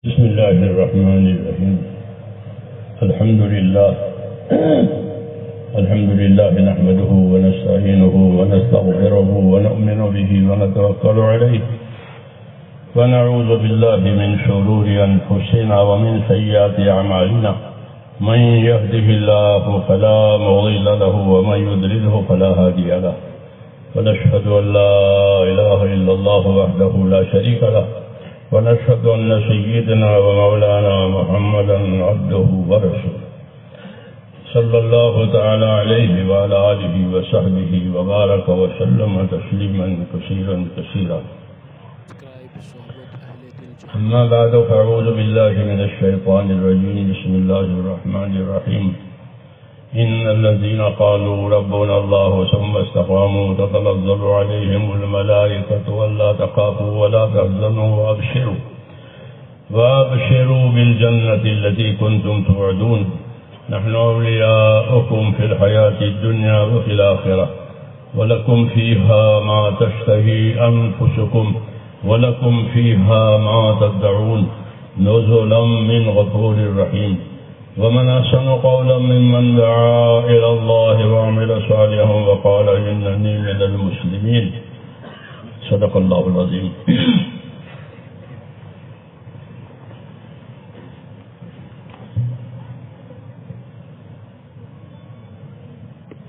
بسم الله الرحمن الرحيم. الحمد لله نحمده ونستعينه ونستغفره ونؤمن به ونتوكل عليه ونعوذ بالله من شرور أنفسنا ومن سيئات أعمالنا. من يهده الله فلا مضل له ومن يضلله فلا هادي له. ونشهد أن لا إله إلا الله وحده لا شريك له ونشهد أن سيدنا ومولانا محمدا عبده ورسوله صلى الله تعالى عليه وعلى آله وصحبه وبارك وسلم تسليما كثيرا. أما بعد فأعوذ بالله من الشيطان الرجيم. بسم الله الرحمن الرحيم. إن الذين قالوا ربنا الله ثم استقاموا تتنزل عليهم الملائكة ولا تخافوا ولا تحزنوا وابشروا بالجنة التي كنتم توعدون. نحن أولياؤكم في الحياة الدنيا وفي الآخرة ولكم فيها ما تشتهي أنفسكم ولكم فيها ما تدعون نزلا من غفور رحيم. ومن أحسن قولا ممن دعا إلى الله وعمل صالحا وقال إنني من المسلمين. صدق الله العظيم.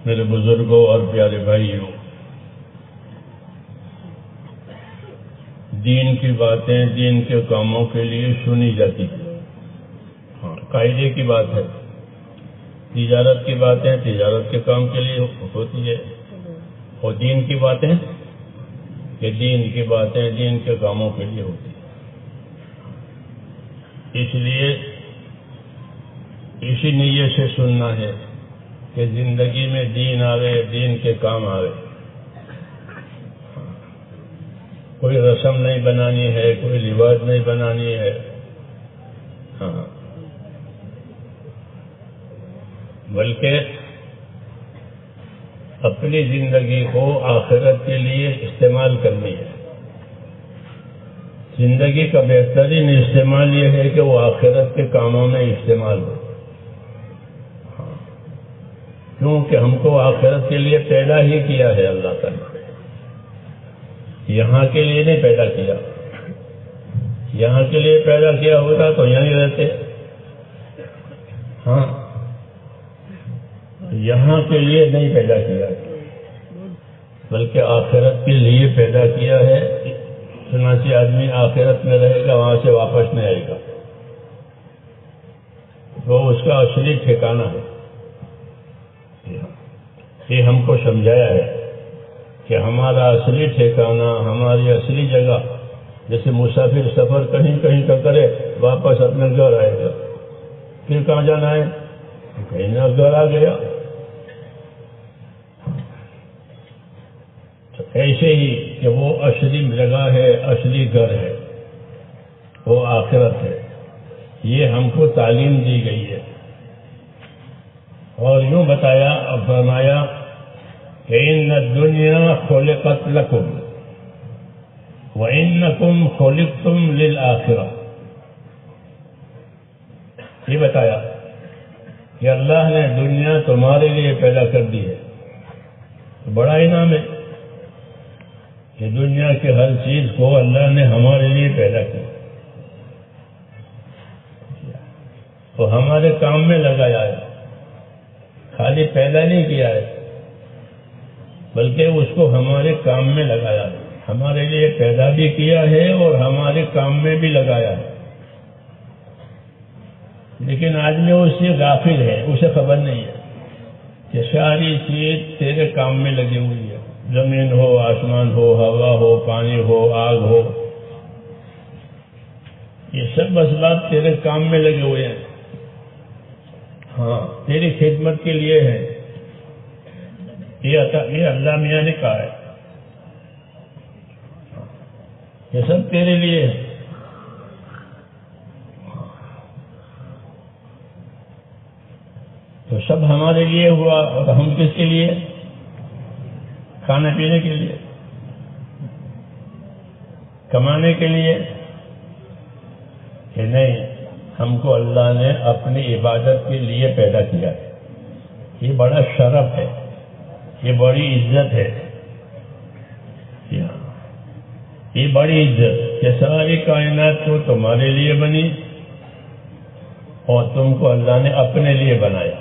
میرے بزرگوں اور پیارے بھائیوں، دین کی باتیں دین کے کاموں کے لیے سنی جاتی ہیں. قاعدے کی بات ہے. تجارت کی باتیں تجارت کے کام کے لیے ہوتی ہے، اور دین کی باتیں کہ دین کی باتیں دین کے کاموں کے لیے ہوتی ہے. اس لیے اسی نیت سے سننا ہے کہ زندگی میں دین آوے، دین کے کام آوے. کوئی رسم نہیں بنانی ہے، کوئی رواج نہیں بنانی ہے. ہاں، بلکہ اپنی زندگی کو آخرت کے لیے استعمال کرنی ہے. زندگی کا بہترین استعمال یہ ہے کہ وہ آخرت کے کاموں میں استعمال ہو. کیونکہ ہم کو آخرت کے لیے پیدا ہی کیا ہے اللہ تعالیٰ. یہاں کے لیے نہیں پیدا کیا. یہاں کے لیے پیدا کیا ہوتا تو یہیں رہتے. ہاں، یہاں کے لیے نہیں پیدا کیا بلکہ آخرت کے لیے پیدا کیا ہے. چنانچہ آدمی آخرت میں رہے گا، وہاں سے واپس نہیں آئے گا. وہ اس کا اصلی ٹھکانہ ہے. یہ ہم کو سمجھایا ہے کہ ہمارا اصلی ٹھکانہ، ہماری اصلی جگہ، جیسے مسافر سفر کہیں کہیں کا کرے واپس اپنے گھر آئے گا. پھر کہاں جانا ہے؟ کہیں نہ گھر آ گیا. ایسے ہی کہ وہ اصلی جگہ ہے، اصلی گھر ہے، وہ آخرت ہے. یہ ہم کو تعلیم دی گئی ہے. اور یوں بتایا اور فرمایا کہ ان الدنیا خلقت لکم وانکم خلقتم للآخرہ. یہ بتایا کہ اللہ نے دنیا تمہارے لیے پیدا کر دی ہے. بڑا انعام ہے کہ دنیا کی ہر چیز کو اللہ نے ہمارے لیے پیدا کیا تو ہمارے کام میں لگایا ہے. خالی پیدا نہیں کیا ہے بلکہ اس کو ہمارے کام میں لگایا ہے. ہمارے لیے پیدا بھی کیا ہے اور ہمارے کام میں بھی لگایا ہے. لیکن آدمی اس سے غافل ہے، اسے خبر نہیں ہے کہ ساری چیز تیرے کام میں لگی ہوئی ہے. زمین ہو، آسمان ہو، ہوا ہو، پانی ہو، آگ ہو، یہ سب اسباب تیرے کام میں لگے ہوئے ہیں. ہاں، تیری خدمت کے لیے ہے. یہ اللہ میاں نے کہا ہے، یہ سب تیرے لیے ہے. تو سب ہمارے لیے ہوا، اور ہم کس کے لیے؟ کھانے پینے کے لیے، کمانے کے لیے. کہ نہیں، ہم کو اللہ نے اپنی عبادت کے لیے پیدا کیا ہے. یہ بڑا شرف ہے، یہ بڑی عزت ہے، یہ بڑی عزت کہ ساری کائنات کو تمہارے لیے بنی اور تم کو اللہ نے اپنے لیے بنایا.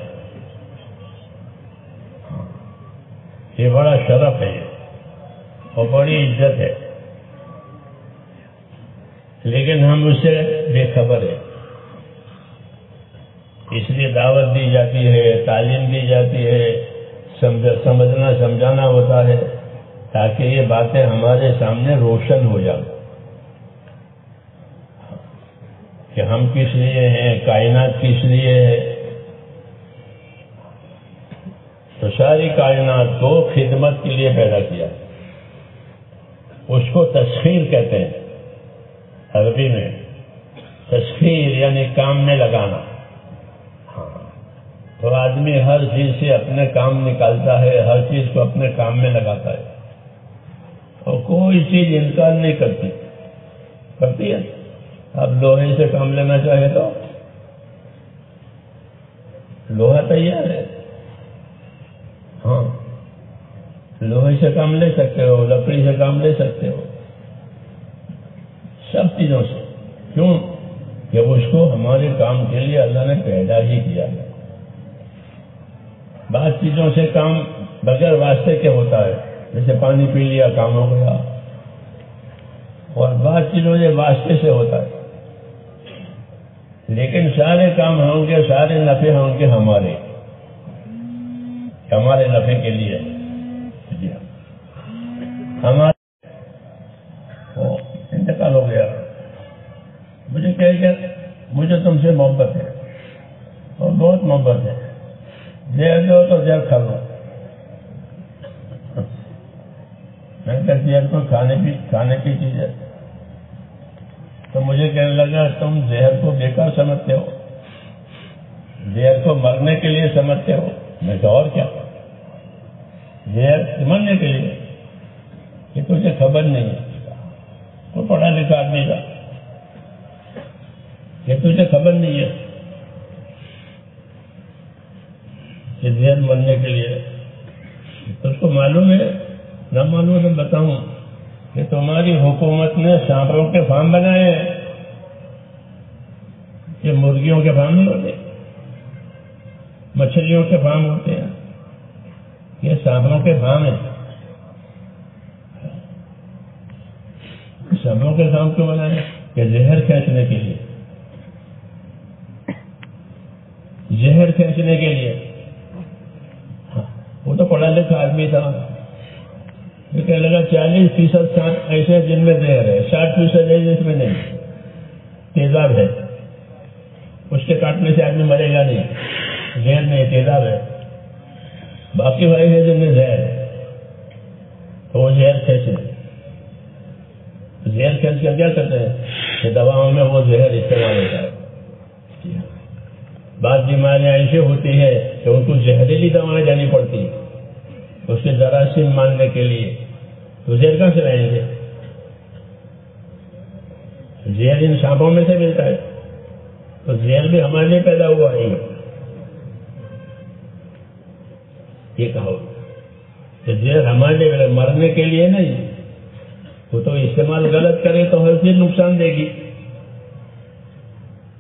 یہ بڑا شرف ہے اور بڑی عزت ہے، لیکن ہم اس سے بے خبر ہیں. اس لیے دعوت دی جاتی ہے، تعلیم دی جاتی ہے، سمجھنا سمجھانا ہوتا ہے تاکہ یہ باتیں ہمارے سامنے روشن ہو جائیں کہ ہم کس لیے ہیں، کائنات کس لیے ہے. تو ساری کائنات کو خدمت کے لیے پیدا کیا. اس کو تسخیر کہتے ہیں عربی میں. تسخیر یعنی کام میں لگانا. تو آدمی ہر چیز سے اپنے کام نکالتا ہے، ہر چیز کو اپنے کام میں لگاتا ہے اور کوئی چیز انکار نہیں کرتی ہے. اب لوہے سے کام لینا چاہے تو لوہا تیار ہے. ہاں، لوہے سے کام لے سکتے ہو، لکڑی سے کام لے سکتے ہو، سب چیزوں سے. کیوں؟ جب اس کو ہمارے کام کے لیے اللہ نے پیدا ہی کیا ہے. بعض چیزوں سے کام بغیر واسطے کے ہوتا ہے، جیسے پانی پی لیا کام ہو گیا، اور بعض چیزوں سے واسطے سے ہوتا ہے. لیکن سارے کام ہوں گے، سارے نفع ہوں گے ہمارے نفع کے لیے. ہمارے انتقال ہو گیا، مجھے کہہ کہ مجھے تم سے محبت ہے اور بہت محبت ہے، زہر دو تو زہر کھا لو. میں کہ زہر کو کھانے کی چیز ہے. تو مجھے کہنے لگا تم زہر کو بیکار سمجھتے ہو، زہر کو مرنے کے لیے سمجھتے ہو. میں کہا اور کیا، زہر مرنے کے لیے، کہ تجھے خبر نہیں ہے، وہ پڑھا لکھا آدمی تھا، کہ تجھے خبر نہیں ہے کہ زہر مرنے کے لیے. تو اس کو معلوم ہے، نہ معلوم ہے. بتاؤں کہ تمہاری حکومت نے سانپوں کے فارم بنائے ہیں، یہ مرغیوں کے فارم نہیں ہوتے، مچھلیوں کے فارم ہوتے ہیں، یہ سانپوں کے فارم ہیں. سانپوں کے فارم کیوں بنائے؟ کہ زہر کھینچنے کے لیے، زہر کھینچنے کے لیے. وہ تو پڑھا لکھا آدمی تھا، یہ کہنے لگا 40% سانپ ایسے جن میں زہر ہے، 60% ہے جس میں نہیں، تیزاب ہے، اس کے کاٹنے سے آدمی مرے گا نہیں، زہر نہیں تیزاب ہے. باقی بھائی ہے جن میں زہر ہے، تو وہ زہر کھینچ کر کیا کرتے ہیں کہ دواؤں میں وہ زہر استعمال ہوتا ہے. بعض بیماریاں ایسی ہوتی ہے کہ ان کو زہریلی دوائیں جانی پڑتی ہیں اس کے جراثیم مارنے کے لیے. تو زہر کہاں سے لائیں گے؟ زہر ان سانپوں میں سے ملتا ہے. تو زہر بھی ہمارے لیے پیدا ہوا ہے. یہ کہو کہ زہر ہمارے لیے مرنے کے لیے نہیں، وہ تو استعمال غلط کرے تو ہر چیز نقصان دے گی،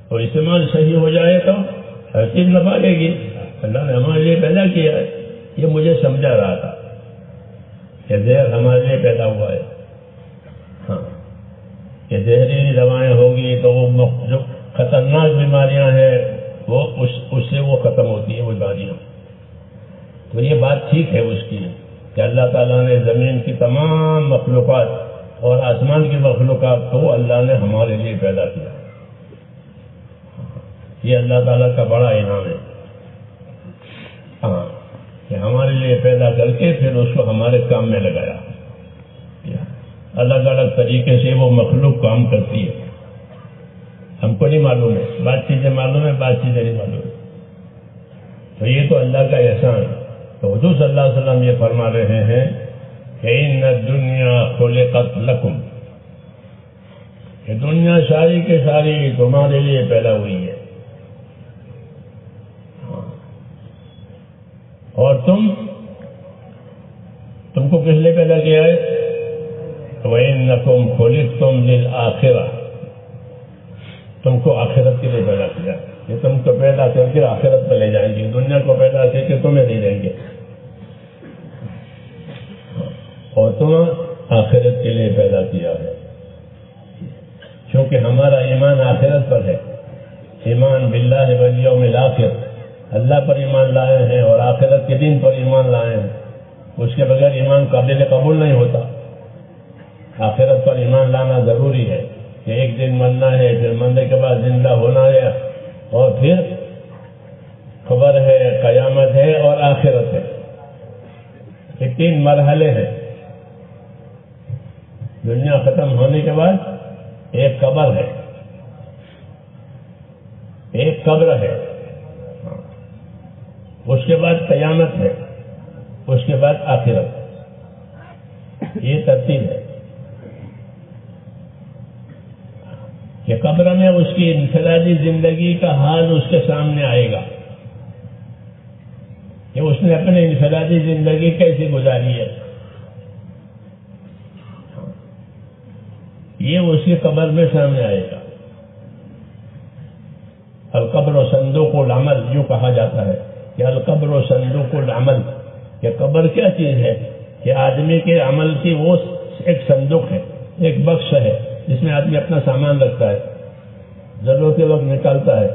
اور استعمال صحیح ہو جائے تو ہر چیز نفع دے گی. اللہ نے ہمارے لیے پیدا کیا ہے. یہ مجھے سمجھا رہا تھا کہ زہر ہمارے لیے پیدا ہوا ہے. ہاں، کہ زہریلی دوائیں ہوگی تو وہ جو خطرناک بیماریاں ہیں وہ اس سے وہ ختم ہوتی ہیں وہ بیماریاں. تو یہ بات ٹھیک ہے اس کی کہ اللہ تعالیٰ نے زمین کی تمام مخلوقات اور آسمان کی مخلوقات کو اللہ نے ہمارے لیے پیدا کیا. یہ اللہ تعالیٰ کا بڑا انعام ہے. ہاں، کہ ہمارے لیے پیدا کر کے پھر اس کو ہمارے کام میں لگایا. الگ الگ طریقے سے وہ مخلوق کام کرتی ہے، ہم کو نہیں معلوم ہے. بعض چیزیں معلوم ہے، بعض چیزیں نہیں معلوم ہے. تو یہ تو اللہ کا احسان ہے. تو حضور صلی اللہ علیہ وسلم یہ فرما رہے ہیں کہ ان الدنیا خلقت لکم، کہ دنیا ساری کے ساری تمہارے لیے پیدا ہوئی ہے، اور تم کو کس لیے پیدا کیا ہے؟ وَإِنَّكُمْ خُلِقْتُمْ لِلْآخِرَةِ، تم کو آخرت کے لیے پیدا کیا کہ تم کو پیدا کر کے آخرت پہ لے جائیں گے، دنیا کو پیدا کر کے تمہیں دے دیں گے، اور تم آخرت کے لیے پیدا کیا ہے۔ کیونکہ ہمارا ایمان آخرت پر ہے، ایمان باللہ والیوم الآخر، اللہ پر ایمان لائے ہیں اور آخرت کے دن پر ایمان لائے ہیں، اس کے بغیر ایمان قابل قبول نہیں ہوتا۔ آخرت پر ایمان لانا ضروری ہے کہ ایک دن مرنا ہے، پھر مرنے کے بعد زندہ ہونا ہے، اور پھر خبر ہے، قیامت ہے اور آخرت ہے۔ یہ تین مرحلے ہیں۔ دنیا ختم ہونے کے بعد ایک قبر ہے، ایک قبر ہے، اس کے بعد قیامت ہے، اس کے بعد آخرت۔ یہ ترتیب ہے کہ قبر میں اس کی انفرادی زندگی کا حال اس کے سامنے آئے گا کہ اس نے اپنی انفرادی زندگی کیسے گزاری ہے، یہ اس کی قبر میں سامنے آئے گا۔ القبر و صندوق العمل یوں کہا جاتا ہے کہ القبر و صندوق العمل، کہ قبر کیا چیز ہے؟ کہ آدمی کے عمل کی وہ ایک صندوق ہے، ایک بکس ہے جس میں آدمی اپنا سامان رکھتا ہے، ضرورت کے وقت نکالتا ہے،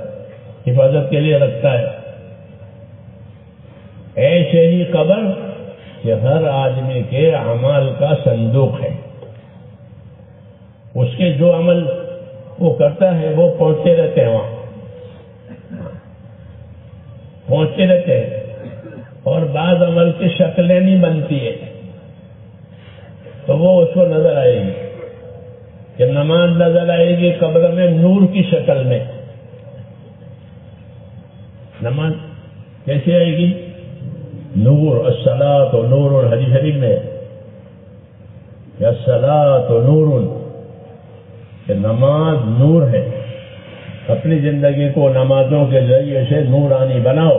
حفاظت کے لیے رکھتا ہے۔ ایسے ہی قبر کہ ہر آدمی کے اعمال کا صندوق ہے، اس کے جو عمل وہ کرتا ہے وہ پہنچتے رہتے ہیں، وہاں پہنچتے رہتے ہیں، اور بعض عمل کی شکلیں نہیں بنتی ہے تو وہ اس کو نظر آئے گی کہ نماز نظر آئے گی قبر میں نور کی شکل میں۔ نماز کیسے آئے گی؟ نور، الصلاۃ نور، حدیث شریف میں کہ الصلاۃ نور، کہ نماز نور ہے۔ اپنی زندگی کو نمازوں کے ذریعے سے نورانی بناؤ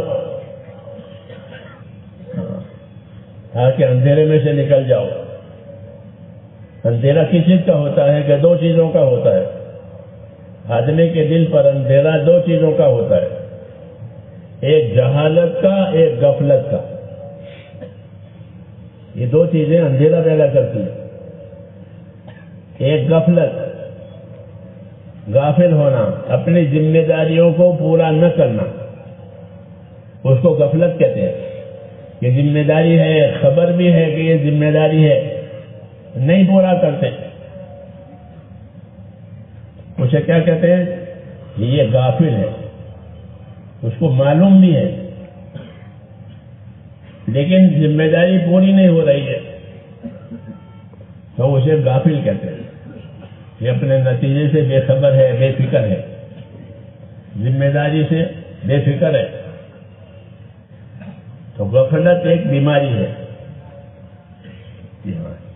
تاکہ اندھیرے میں سے نکل جاؤ۔ اندھیرا کس چیز کا ہوتا ہے؟ کہ دو چیزوں کا ہوتا ہے۔ آدمی کے دل پر اندھیرا دو چیزوں کا ہوتا ہے، ایک جہالت کا، ایک غفلت کا۔ یہ دو چیزیں اندھیرا پیدا کرتی ہیں۔ ایک غفلت، غافل ہونا، اپنی ذمہ داریوں کو پورا نہ کرنا، اس کو غفلت کہتے ہیں۔ یہ ذمہ داری ہے، خبر بھی ہے کہ یہ ذمہ داری ہے، نہیں پورا کرتے، اسے کیا کہتے ہیں؟ یہ غافل ہے۔ اس کو معلوم بھی ہے لیکن ذمہ داری پوری نہیں ہو رہی ہے تو اسے غافل کہتے ہیں۔ یہ اپنے نتیجے سے بے خبر ہے، بے فکر ہے، ذمہ داری سے بے فکر ہے۔ تو غفلت ایک بیماری ہے،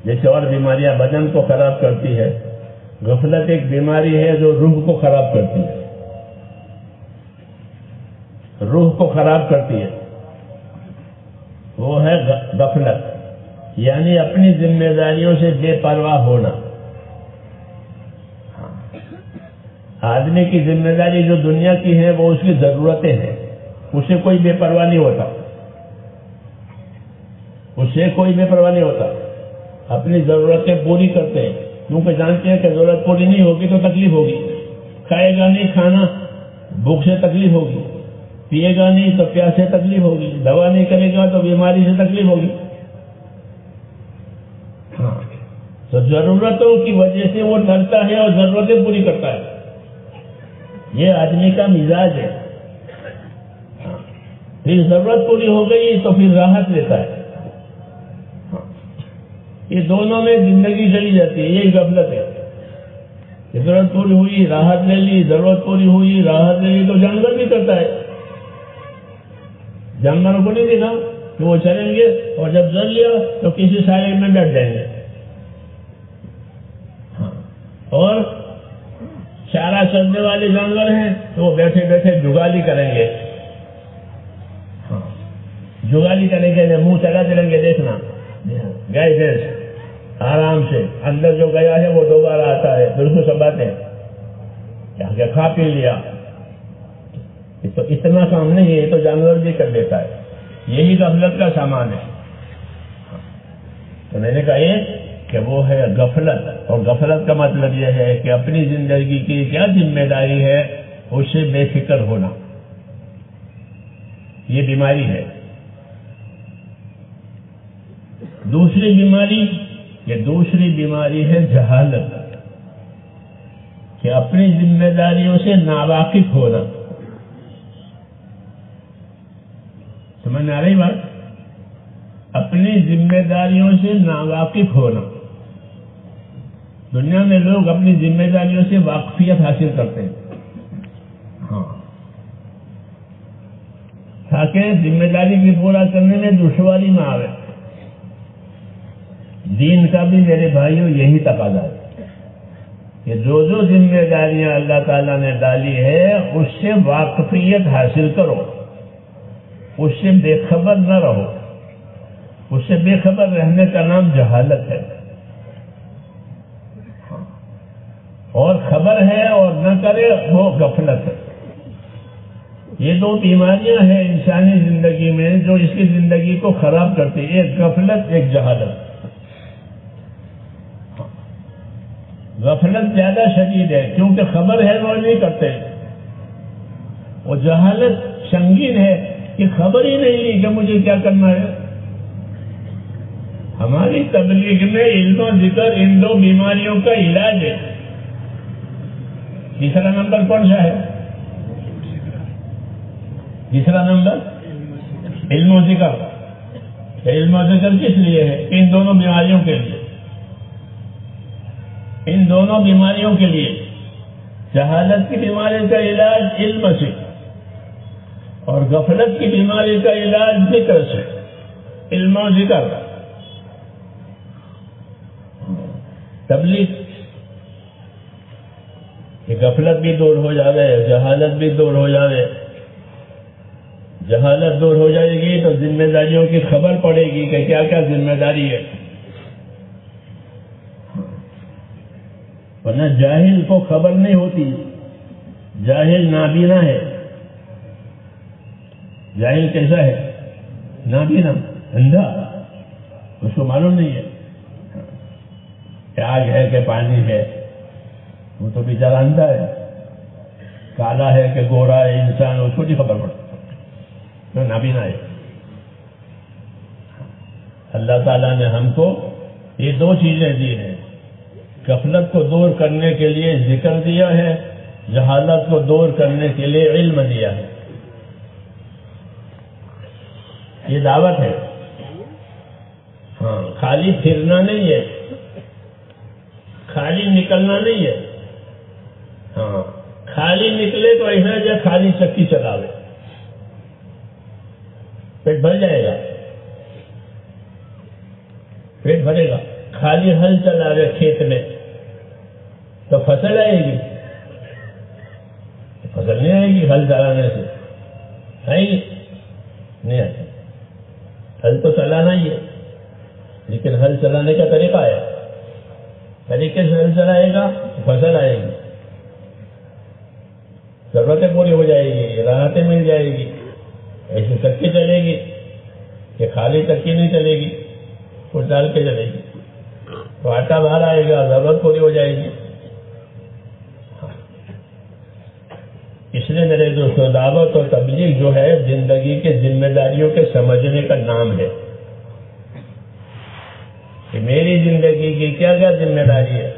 جیسے اور بیماریاں بدن کو خراب کرتی ہے، غفلت ایک بیماری ہے جو روح کو خراب کرتی ہے، روح کو خراب کرتی ہے، وہ ہے غفلت، یعنی اپنی ذمہ داریوں سے بے پرواہ ہونا۔ آدمی کی ذمہ داری جو دنیا کی ہے وہ اس کی ضرورتیں ہیں، اسے کوئی بے پرواہ نہیں ہوتا، اسے کوئی بے پرواہ نہیں ہوتا، اپنی ضرورتیں پوری کرتے ہیں کیونکہ جانتے ہیں کہ ضرورت پوری نہیں ہوگی تو تکلیف ہوگی، کھائے گا نہیں کھانا بھوک سے تکلیف ہوگی، پیے گا نہیں تو پیاس سے تکلیف ہوگی، دوا نہیں کرے گا تو بیماری سے تکلیف ہوگی۔ تو ضرورتوں کی وجہ سے وہ ڈرتا ہے اور ضرورتیں پوری کرتا ہے، یہ آدمی کا مزاج ہے۔ پھر ضرورت پوری ہو گئی تو پھر راحت لیتا ہے، یہ دونوں میں زندگی چلی جاتی ہے، یہی غفلت ہے۔ ضرورت پوری ہوئی راحت لے لی، ضرورت پوری ہوئی راحت لے لی، تو جانور بھی کرتا ہے۔ جانوروں کو نہیں دیکھا کہ وہ چلیں گے اور جب ضرور لیا تو کسی سائے میں بیٹھ جائیں گے، اور چارہ چلنے والے جانور ہیں تو وہ بیٹھے بیٹھے جگالی کریں گے، جگالی کریں گے، منہ چلا چلیں گے، دیکھنا گائے بھینس آرام سے اندر جو گیا ہے وہ دوبارہ آتا ہے، پھر اس کو سنبھالتے ہیں کہ کھا پی لیا. تو اتنا کام نہیں ہے، یہ تو جانور بھی کر لیتا ہے، یہی غفلت کا سامان ہے. تو میں نے کہا یہ کہ وہ ہے غفلت، اور غفلت کا مطلب یہ ہے کہ اپنی زندگی کی کیا ذمہ داری ہے اس سے بے فکر ہونا، یہ بیماری ہے. دوسری بیماری ہے جہالت، کہ اپنی ذمہ داریوں سے ناواقف ہونا. سمجھ میں آ رہی بات؟ اپنی ذمہ داریوں سے ناواقف ہونا. دنیا میں لوگ اپنی ذمہ داریوں سے واقفیت حاصل کرتے ہیں، ہاں، تاکہ ذمہ داری کی پورا کرنے میں دشواری نہ آئے. دین کا بھی میرے بھائیوں یہی تقاضا ہے کہ جو ذمہ داریاں اللہ تعالیٰ نے ڈالی ہے اس سے واقفیت حاصل کرو، اس سے بے خبر نہ رہو. اس سے بے خبر رہنے کا نام جہالت ہے. اور خبر ہے اور نہ کرے وہ غفلت ہے. یہ دو بیماریاں ہیں انسانی زندگی میں جو اس کی زندگی کو خراب کرتی ہیں، ایک غفلت، ایک جہالت. غفلت زیادہ شدید ہے کیونکہ خبر ہے وہ نہیں کرتے، اور جہالت سنگین ہے کہ خبر ہی نہیں لی کہ مجھے کیا کرنا ہے. ہماری تبلیغ میں علم و ذکر ان دو بیماریوں کا علاج ہے. تیسرا نمبر کون سا ہے؟ تیسرا نمبر علم و ذکر. علم و ذکر کس لیے ہے؟ ان دونوں بیماریوں کے لیے. ان دونوں بیماریوں کے لیے جہالت کی بیماری کا علاج علم سے، اور غفلت کی بیماری کا علاج ذکر سے، علم و ذکر. تبلیغ کہ غفلت بھی دور ہو جائے، جہالت بھی دور ہو جائے. جہالت دور ہو جائے گی تو ذمہ داریوں کی خبر پڑے گی کہ کیا کیا ذمہ داری ہے. ورنہ جاہل کو خبر نہیں ہوتی. جاہل نابینا ہے. جاہل کیسا ہے؟ نابینا، اندھا. اس کو معلوم نہیں ہے کہ آگ ہے کہ پانی ہے. وہ تو بیچارہ اندھا ہے. کالا ہے کہ گورا ہے انسان، اس کو نہیں خبر پڑتا، تو نابینا ہے. اللہ تعالیٰ نے ہم کو یہ دو چیزیں دی ہیں. غفلت کو دور کرنے کے لیے ذکر دیا ہے، جہالت کو دور کرنے کے لیے علم دیا ہے. یہ دعوت ہے. ہاں، خالی پھرنا نہیں ہے، خالی نکلنا نہیں ہے. ہاں، خالی نکلے تو ایسا جو خالی چکی چلاوے، پیٹ بھر جائے گا، پیٹ بھرے گا. خالی ہل چلا رہے کھیت میں تو فصل آئے گی؟ فصل نہیں آئے گی ہل چلانے سے. آئے گی؟ نہیں آئے. ہل تو چلانا ہی ہے، لیکن ہل چلانے کا طریقہ ہے. طریقے سے ہل چلائے گا فصل آئے گی، ضرورتیں پوری ہو جائے گی، راحتیں مل جائے گی. ایسی چکی چلے گی کہ خالی چکی نہیں چلے گی، کچھ ڈال کے چلے گی تو آٹا باہر آئے گا، ضرورت پوری ہو جائے گی. اس لیے میرے دوستوں، دعوت اور تبلیغ جو ہے زندگی کے ذمہ داریوں کے سمجھنے کا نام ہے کہ میری زندگی کی کیا کیا ذمہ داری ہے.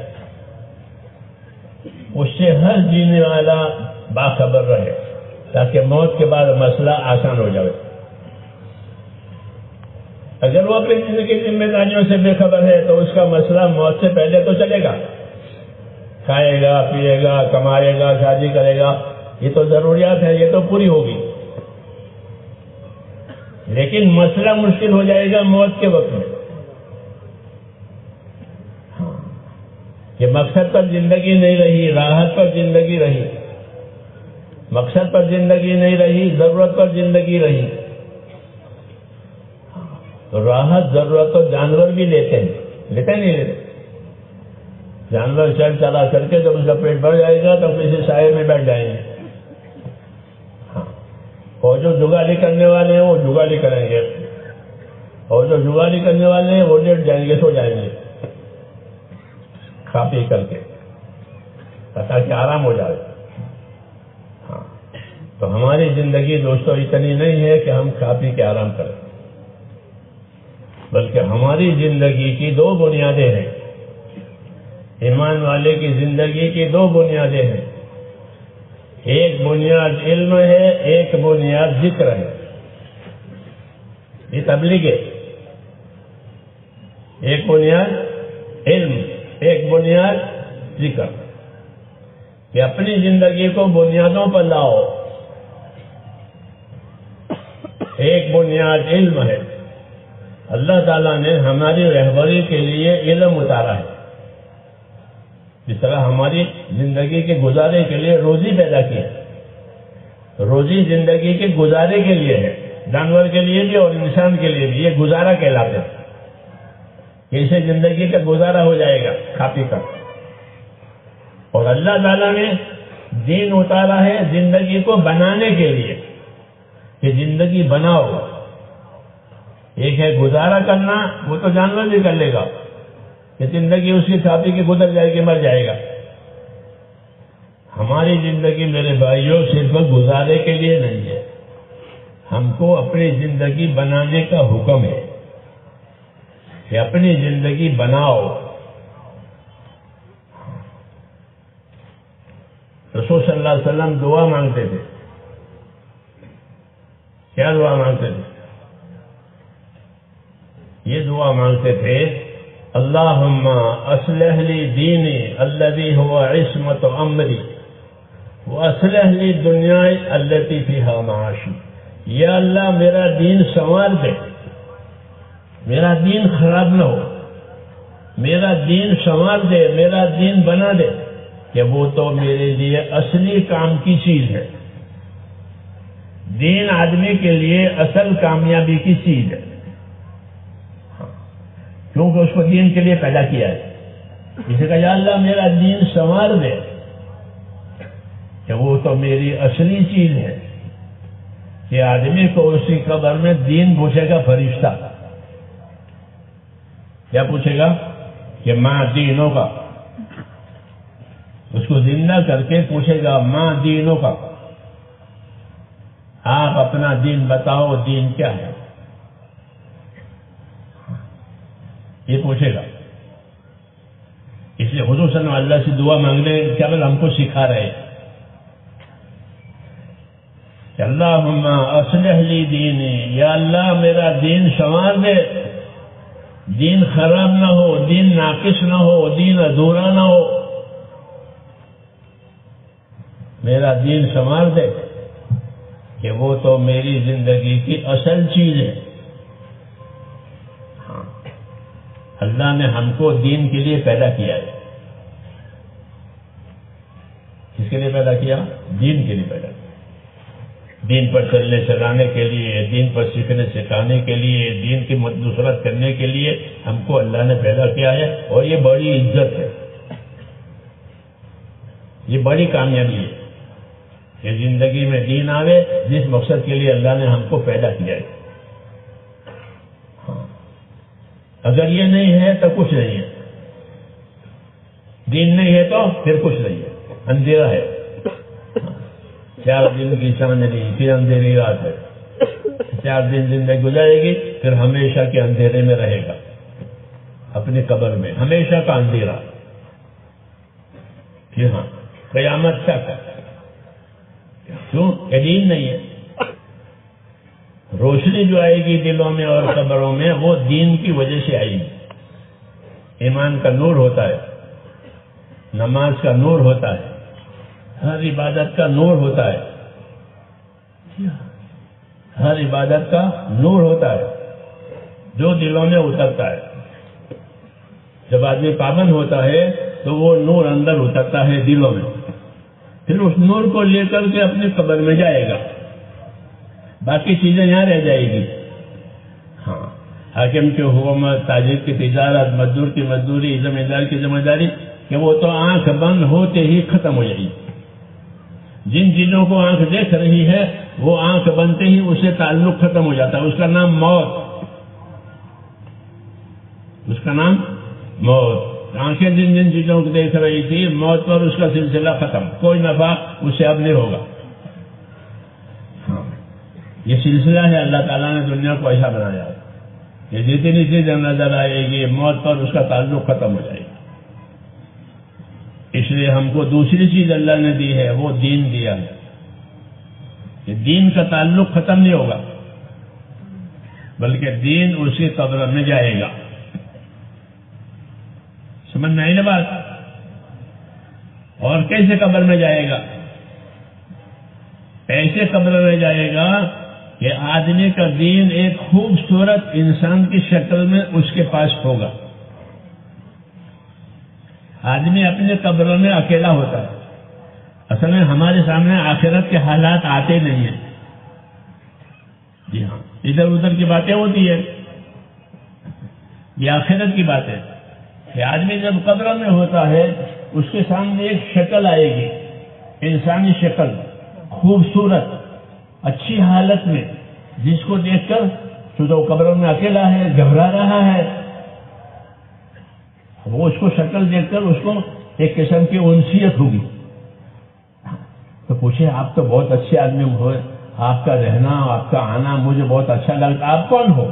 اس سے ہر جینے والا باخبر رہے تاکہ موت کے بعد مسئلہ آسان ہو جائے. اگر وہ اپنی زندگی کی ذمہ داریوں سے بے خبر ہے تو اس کا مسئلہ موت سے پہلے تو چلے گا. کھائے گا، پیے گا، کمائے گا، شادی کرے گا، یہ تو ضروریات ہے، یہ تو پوری ہوگی. لیکن مسئلہ مشکل ہو جائے گا موت کے وقت میں. کہ مقصد پر زندگی نہیں رہی، راحت پر زندگی رہی، مقصد پر زندگی نہیں رہی، ضرورت پر زندگی رہی. تو راحت ضرورت تو جانور بھی لیتے ہیں، لیتے نہیں لیتے؟ جانور چلا کر کے جب اس کا پیٹ بھر جائے گا تو کسی سائے میں بیٹھ جائیں گے. ہاں، اور جو جگالی کرنے والے ہیں وہ جگالی کریں گے، اور جو جگالی کرنے والے ہیں وہ لیٹ جائیں گے، سو جائیں گے کھا پی کر کے، تاکہ آرام ہو جائے. ہاں، تو ہماری زندگی دوستو اتنی نہیں ہے کہ ہم کھا پی کے آرام کریں، بلکہ ہماری زندگی کی دو بنیادیں ہیں. ایمان والے کی زندگی کی دو بنیادیں ہیں. ایک بنیاد علم ہے، ایک بنیاد ذکر ہے. یہ تبلیغ ہے. ایک بنیاد علم، ایک بنیاد ذکر. کہ اپنی زندگی کو بنیادوں پر لاؤ. ایک بنیاد علم ہے. اللہ تعالیٰ نے ہماری رہبری کے لیے علم اتارا ہے. جس طرح ہماری زندگی کے گزارے کے لیے روزی پیدا کی ہے. روزی زندگی کے گزارے کے لیے ہے، جانور کے لیے بھی اور انسان کے لیے بھی. یہ گزارا کہلاتے ہیں کہ اسے زندگی کا گزارا ہو جائے گا کھا پی کر. اور اللہ تعالیٰ نے دین اتارا ہے زندگی کو بنانے کے لیے کہ زندگی بناؤ. ایک ہے گزارا کرنا، وہ تو جانور بھی کر لے گا کہ زندگی اس کی کھا پی کے گزر جائے گی، مر جائے گا. ہماری زندگی میرے بھائیوں صرف گزارے کے لیے نہیں ہے، ہم کو اپنی زندگی بنانے کا حکم ہے کہ اپنی زندگی بناؤ. رسول صلی اللہ علیہ وسلم دعا مانگتے تھے. کیا دعا مانگتے تھے؟ یہ دعا مانگتے تھے اللہم اصلح لی دینی الذی هو عصمت امری واصلح لی دنیای التی فیہا معاشی. یا اللہ میرا دین سنوار دے، میرا دین خراب نہ ہو، میرا دین سنوار دے، میرا دین بنا دے کہ وہ تو میرے لیے اصلی کام کی چیز ہے. دین آدمی کے لیے اصل کامیابی کی چیز ہے، کیونکہ اس کو دین کے لیے پیدا کیا ہے. اسے کہا یا اللہ میرا دین سنوار دے کہ وہ تو میری اصلی چیز ہے. کہ آدمی کو اسی قبر میں دین پوچھے گا فرشتہ. کیا پوچھے گا؟ کہ ماں دینوں کا. اس کو زندہ کر کے پوچھے گا ماں دینوں کا، آپ اپنا دین بتاؤ، دین کیا ہے؟ یہ پوچھے گا. اس لیے حضور صلی اللہ علیہ وسلم سے دعا مانگنے کیا بل ہم کو سکھا رہے کہ اللہم اصلح لی دینی، یا اللہ میرا دین سنوار دے، دین خراب نہ ہو، دین ناقص نہ ہو، دین ادھورا نہ ہو. میرا دین سنوار دے کہ وہ تو میری زندگی کی اصل چیز ہے. اللہ نے ہم کو دین کے لیے پیدا کیا ہے. کس کے لیے پیدا کیا؟ دین کے لیے پیدا کیا. دین پر چلنے چلانے کے لیے، دین پر سیکھنے سکھانے کے لیے، دین کی نصرت کرنے کے لیے ہم کو اللہ نے پیدا کیا ہے. اور یہ بڑی عزت ہے، یہ بڑی کامیابی ہے کہ زندگی میں دین آوے جس مقصد کے لیے اللہ نے ہم کو پیدا کیا ہے. اگر یہ نہیں ہے تو کچھ نہیں ہے. دین نہیں ہے تو پھر کچھ نہیں ہے، اندھیرا ہے. 4 دن کی چاندنی، پھر اندھیری رات ہے. 4 دن زندگی گزارے گی، پھر ہمیشہ کے اندھیرے میں رہے گا اپنی قبر میں، ہمیشہ کا اندھیرا. جی ہاں، قیامت تک. کیوں؟ کہ دین نہیں ہے. روشنی جو آئے گی دلوں میں اور قبروں میں وہ دین کی وجہ سے آئے گی. ایمان کا نور ہوتا ہے، نماز کا نور ہوتا ہے، ہر عبادت کا نور ہوتا ہے. ہر عبادت کا نور ہوتا ہے جو دلوں میں اترتا ہے. جب آدمی پابند ہوتا ہے تو وہ نور اندر اترتا ہے دلوں میں، پھر اس نور کو لے کر کے اپنی قبر میں جائے گا، باقی چیزیں یہاں رہ جائے گی۔ ہاں، حاکم کی حکومت، تاجر کی تجارت، مزدور کی مزدوری، ذمہ دار کی ذمہ داری، کہ وہ تو آنکھ بند ہوتے ہی ختم ہو جائے گی۔ جن چیزوں کو آنکھ دیکھ رہی ہے وہ آنکھ بنتے ہی اسے تعلق ختم ہو جاتا ہے، اس کا نام موت، اس کا نام موت۔ آنکھیں جن جن چیزوں کو دیکھ رہی تھی، موت پر اس کا سلسلہ ختم، کوئی نفع اسے اب نہیں ہوگا۔ یہ سلسلہ ہے، اللہ تعالیٰ نے دنیا کو ایسا بنایا کہ جتنی چیزیں نظر آئے گی موت پر اس کا تعلق ختم ہو جائے گا۔ اس لیے ہم کو دوسری چیز اللہ نے دی ہے، وہ دین دیا ہے کہ دین کا تعلق ختم نہیں ہوگا، بلکہ دین اسی قبر میں جائے گا۔ سمجھ میں آئی نا بات؟ اور کیسے قبر میں جائے گا؟ ایسے قبر میں جائے گا کہ آدمی کا دین ایک خوبصورت انسان کی شکل میں اس کے پاس ہوگا۔ آدمی اپنے قبروں میں اکیلا ہوتا ہے، اصل میں ہمارے سامنے آخرت کے حالات آتے نہیں ہیں۔ جی ہاں، ادھر ادھر کی باتیں ہوتی ہے، یہ آخرت کی بات ہے کہ آدمی جب قبر میں ہوتا ہے اس کے سامنے ایک شکل آئے گی، انسانی شکل، خوبصورت، اچھی حالت میں، جس کو دیکھ کر تو قبر میں اکیلا ہے، گھبرا رہا ہے، وہ اس کو شکل دیکھ کر اس کو ایک قسم کی انسیت ہوگی۔ تو پوچھے آپ تو بہت اچھے آدمی ہو، آپ کا رہنا، آپ کا آنا مجھے بہت اچھا لگتا، آپ کون ہو؟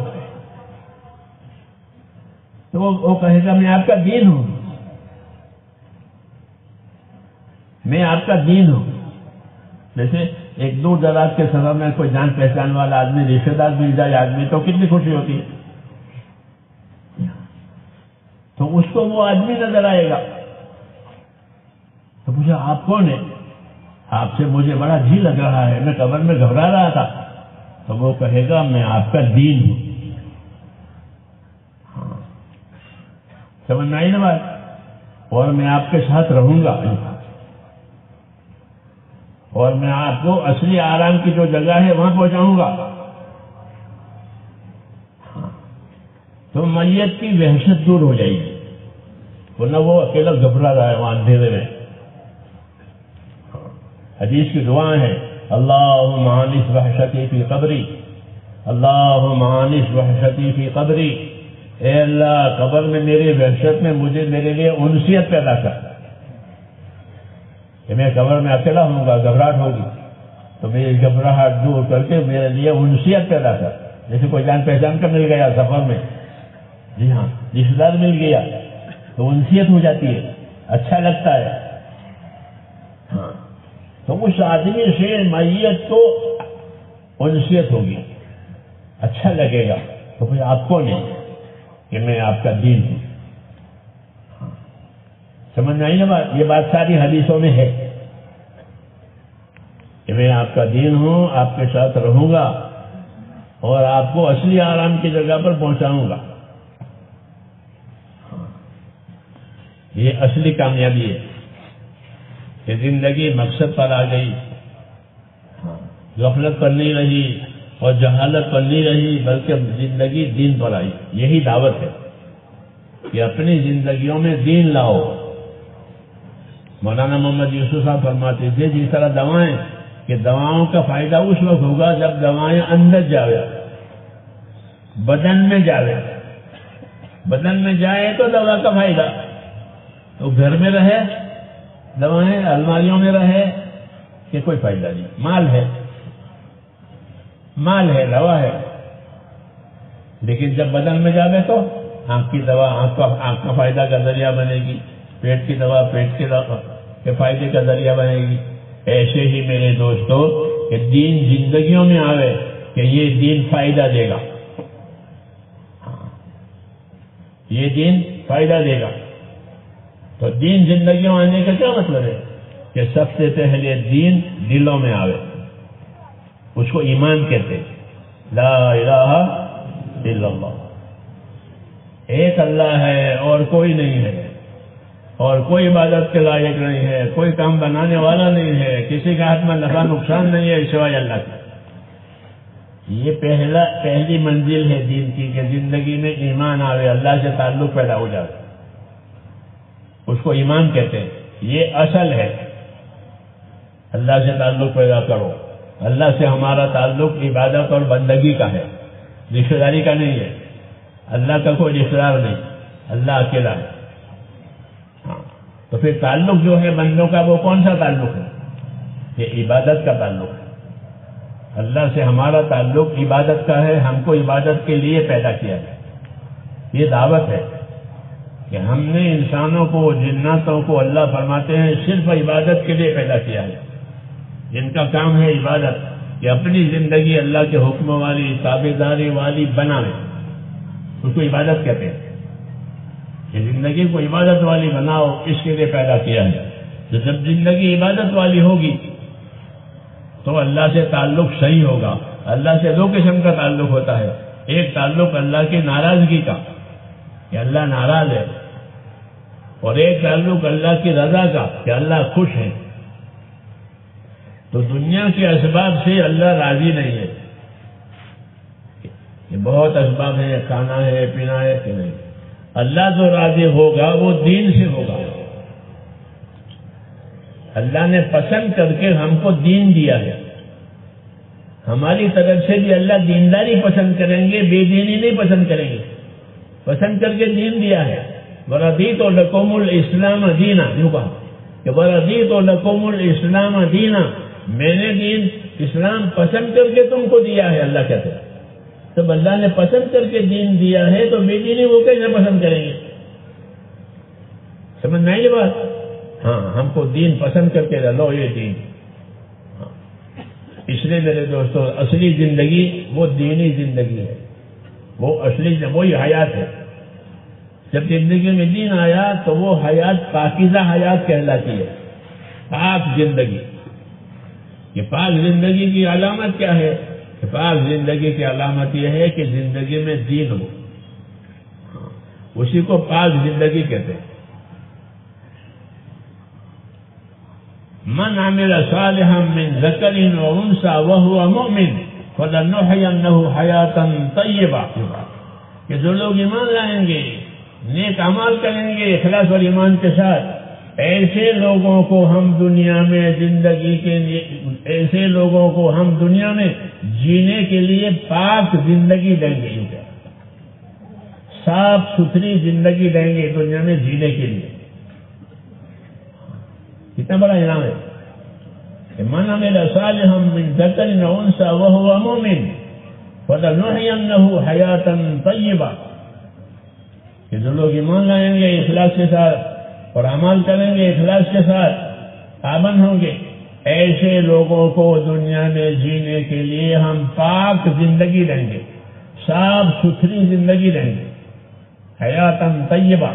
تو وہ کہے گا میں آپ کا دین ہوں، میں آپ کا دین ہوں۔ جیسے ایک دور دراز کے سفر میں کوئی جان پہچان والا آدمی، رشتے دار مل جائے آدمی تو کتنی خوشی ہوتی ہے، تو اس کو وہ آدمی نظر آئے گا، تو پوچھا آپ کون ہیں؟ آپ سے مجھے بڑا جی لگ رہا ہے، میں قبر میں گھبرا رہا تھا۔ تو وہ کہے گا میں آپ کا دین ہوں۔ سمجھ میں آئی نا بات؟ اور میں آپ کے ساتھ رہوں گا، اور میں آپ کو اصلی آرام کی جو جگہ ہے وہاں پہنچاؤں گا۔ تو میت کی وحشت دور ہو جائے گی، ورنہ وہ اکیلا گھبرا رہا ہے وہاں اندھیرے میں۔ حدیث کی دعا ہے، اللہم آنس وحشتی فی قبری، اللہم آنس وحشتی فی قبری، اے اللہ قبر میں میری وحشت میں مجھے میرے لیے انسیت پیدا کر، کہ میں قبر میں اکیلا ہوں گا، گھبراہٹ ہوگی، تو میری گھبراہٹ دور کر کے میرے لیے انسیت پیدا کر۔ جیسے کوئی جان پہچان کا مل گیا سفر میں، جی ہاں، رشتے دار مل گیا تو انسیت ہو جاتی ہے، اچھا لگتا ہے۔ ہاں، تو اس آدمی سے میت کو انسیت ہوگی، اچھا لگے گا، تو پھر آپ کو نہیں کہ میں آپ کا دین ہوں۔ سمجھ میں آئی نا بات؟ یہ بات ساری حدیثوں میں ہے کہ میں آپ کا دین ہوں، آپ کے ساتھ رہوں گا اور آپ کو اصلی آرام کی جگہ پر پہنچاؤں گا۔ یہ اصلی کامیابی ہے کہ زندگی مقصد پر آ گئی، غفلت پر نہیں رہی اور جہالت پر نہیں رہی، بلکہ زندگی دین پر آئی۔ یہی دعوت ہے کہ اپنی زندگیوں میں دین لاؤ۔ مولانا محمد یوسف صاحب فرماتے تھے جس طرح دوائیں، کہ دواؤں کا فائدہ اس وقت ہوگا جب دوائیں اندر جاوے، بدن میں جاوے، بدن میں جائے تو دوا کا فائدہ، تو گھر میں رہے دوائیں، الماریوں میں رہے کہ کوئی فائدہ نہیں۔ مال ہے، مال ہے، دوا ہے، لیکن جب بدن میں جاوے تو آنکھ کی دوا آنکھ کا فائدہ کا ذریعہ بنے گی، پیٹ کی دوا پیٹ کے فائدے کا ذریعہ بنے گی۔ ایسے ہی میرے دوستو کہ دین زندگیوں میں آوے کہ یہ دین فائدہ دے گا، یہ دین فائدہ دے گا۔ تو دین زندگیوں آنے کا کیا مطلب ہے؟ کہ سب سے پہلے دین دلوں میں آوے، اس کو ایمان کہتے ہیں، لا الہ الا اللہ، ایک اللہ ہے اور کوئی نہیں ہے، اور کوئی عبادت کے لائق نہیں ہے، کوئی کام بنانے والا نہیں ہے، کسی کا ہاتھ میں نفع نقصان نہیں ہے سوائے اللہ کا۔ یہ پہلی منزل ہے دین کی کہ زندگی میں ایمان آوے، اللہ سے تعلق پیدا ہو جائے، اس کو ایمان کہتے ہیں۔ یہ اصل ہے، اللہ سے تعلق پیدا کرو۔ اللہ سے ہمارا تعلق عبادت اور بندگی کا ہے، رشتہ داری کا نہیں ہے۔ اللہ کا کوئی رشتہ دار نہیں، اللہ اکیلا ہے۔ ہاں، تو پھر تعلق جو ہے بندوں کا وہ کون سا تعلق ہے؟ یہ عبادت کا تعلق ہے۔ اللہ سے ہمارا تعلق عبادت کا ہے، ہم کو عبادت کے لیے پیدا کیا ہے۔ یہ دعوت ہے کہ ہم نے انسانوں کو، جناتوں کو، اللہ فرماتے ہیں صرف عبادت کے لیے پیدا کیا ہے، جن کا کام ہے عبادت، کہ اپنی زندگی اللہ کے حکم والی، تابعداری والی بنائے، اس کو عبادت کہتے ہیں۔ کہ زندگی کو عبادت والی بناؤ، اس کے لیے پیدا کیا ہے۔ تو جب زندگی عبادت والی ہوگی تو اللہ سے تعلق صحیح ہوگا۔ اللہ سے دو قسم کا تعلق ہوتا ہے، ایک تعلق اللہ کی ناراضگی کا کہ اللہ ناراض ہے، اور ایک تعلق اللہ کی رضا کا کہ اللہ خوش ہے۔ تو دنیا کے اسباب سے اللہ راضی نہیں ہے، یہ بہت اسباب ہیں، کھانا ہے، پینا ہے کہ نہیں۔ اللہ جو راضی ہوگا وہ دین سے ہوگا۔ اللہ نے پسند کر کے ہم کو دین دیا ہے، ہماری طرف سے بھی اللہ دینداری پسند کریں گے، بے دینی نہیں پسند کریں گے، پسند کر کے دین دیا ہے۔ وَرَضِيتُ لَكُمُ الْإِسْلَامَ دِينًا، یوں کہا کہ وَرَضِيتُ لَكُمُ الْإِسْلَامَ دِينًا، میں نے دین اسلام پسند کر کے تم کو دیا ہے، اللہ کہتے ہیں۔ جب اللہ نے پسند کر کے دین دیا ہے تو بے دینی وہ کیسے پسند کریں گے؟ سمجھ میں آئی یہ بات؟ ہاں، ہم کو دین پسند کر کے لو یہ دین۔ ہاں، اس لیے میرے دوستوں اصلی زندگی وہ دینی زندگی ہے، وہ اصلی وہی حیات ہے۔ جب زندگی میں دین آیا تو وہ حیات پاکیزہ حیات کہلاتی ہے، پاک زندگی۔ یہ پاک زندگی کی علامت کیا ہے؟ کہ پاک زندگی کی علامت یہ ہے کہ زندگی میں دین ہو، اسی کو پاک زندگی کہتے ہیں۔ من عمل صالحا من ذکر و انثى وهو مؤمن فلنحيينه حیاة طیبہ، کہ جو لوگ ایمان لائیں گے، نیک اعمال کریں گے اخلاص اور ایمان کے ساتھ، ایسے لوگوں کو ہم دنیا میں زندگی کے لیے، ایسے لوگوں کو ہم دنیا میں جینے کے لیے پاک زندگی دیں گے، صاف ستھری زندگی دیں گے دنیا میں جینے کے لیے۔ کتنا بڑا انعام ہے کہ من عمل صالحا من ذکر و انثى وهو مؤمن فلنحيينه حیاة طیبہ، کہ جو لوگ ایمان لائیں گے اخلاص کے ساتھ اور عمل کریں گے اخلاص کے ساتھ، پابند ہوں گے، ایسے لوگوں کو دنیا میں جینے کے لیے ہم پاک زندگی دیں گے، صاف ستھری زندگی دیں گے، حیاتاً طیبہ،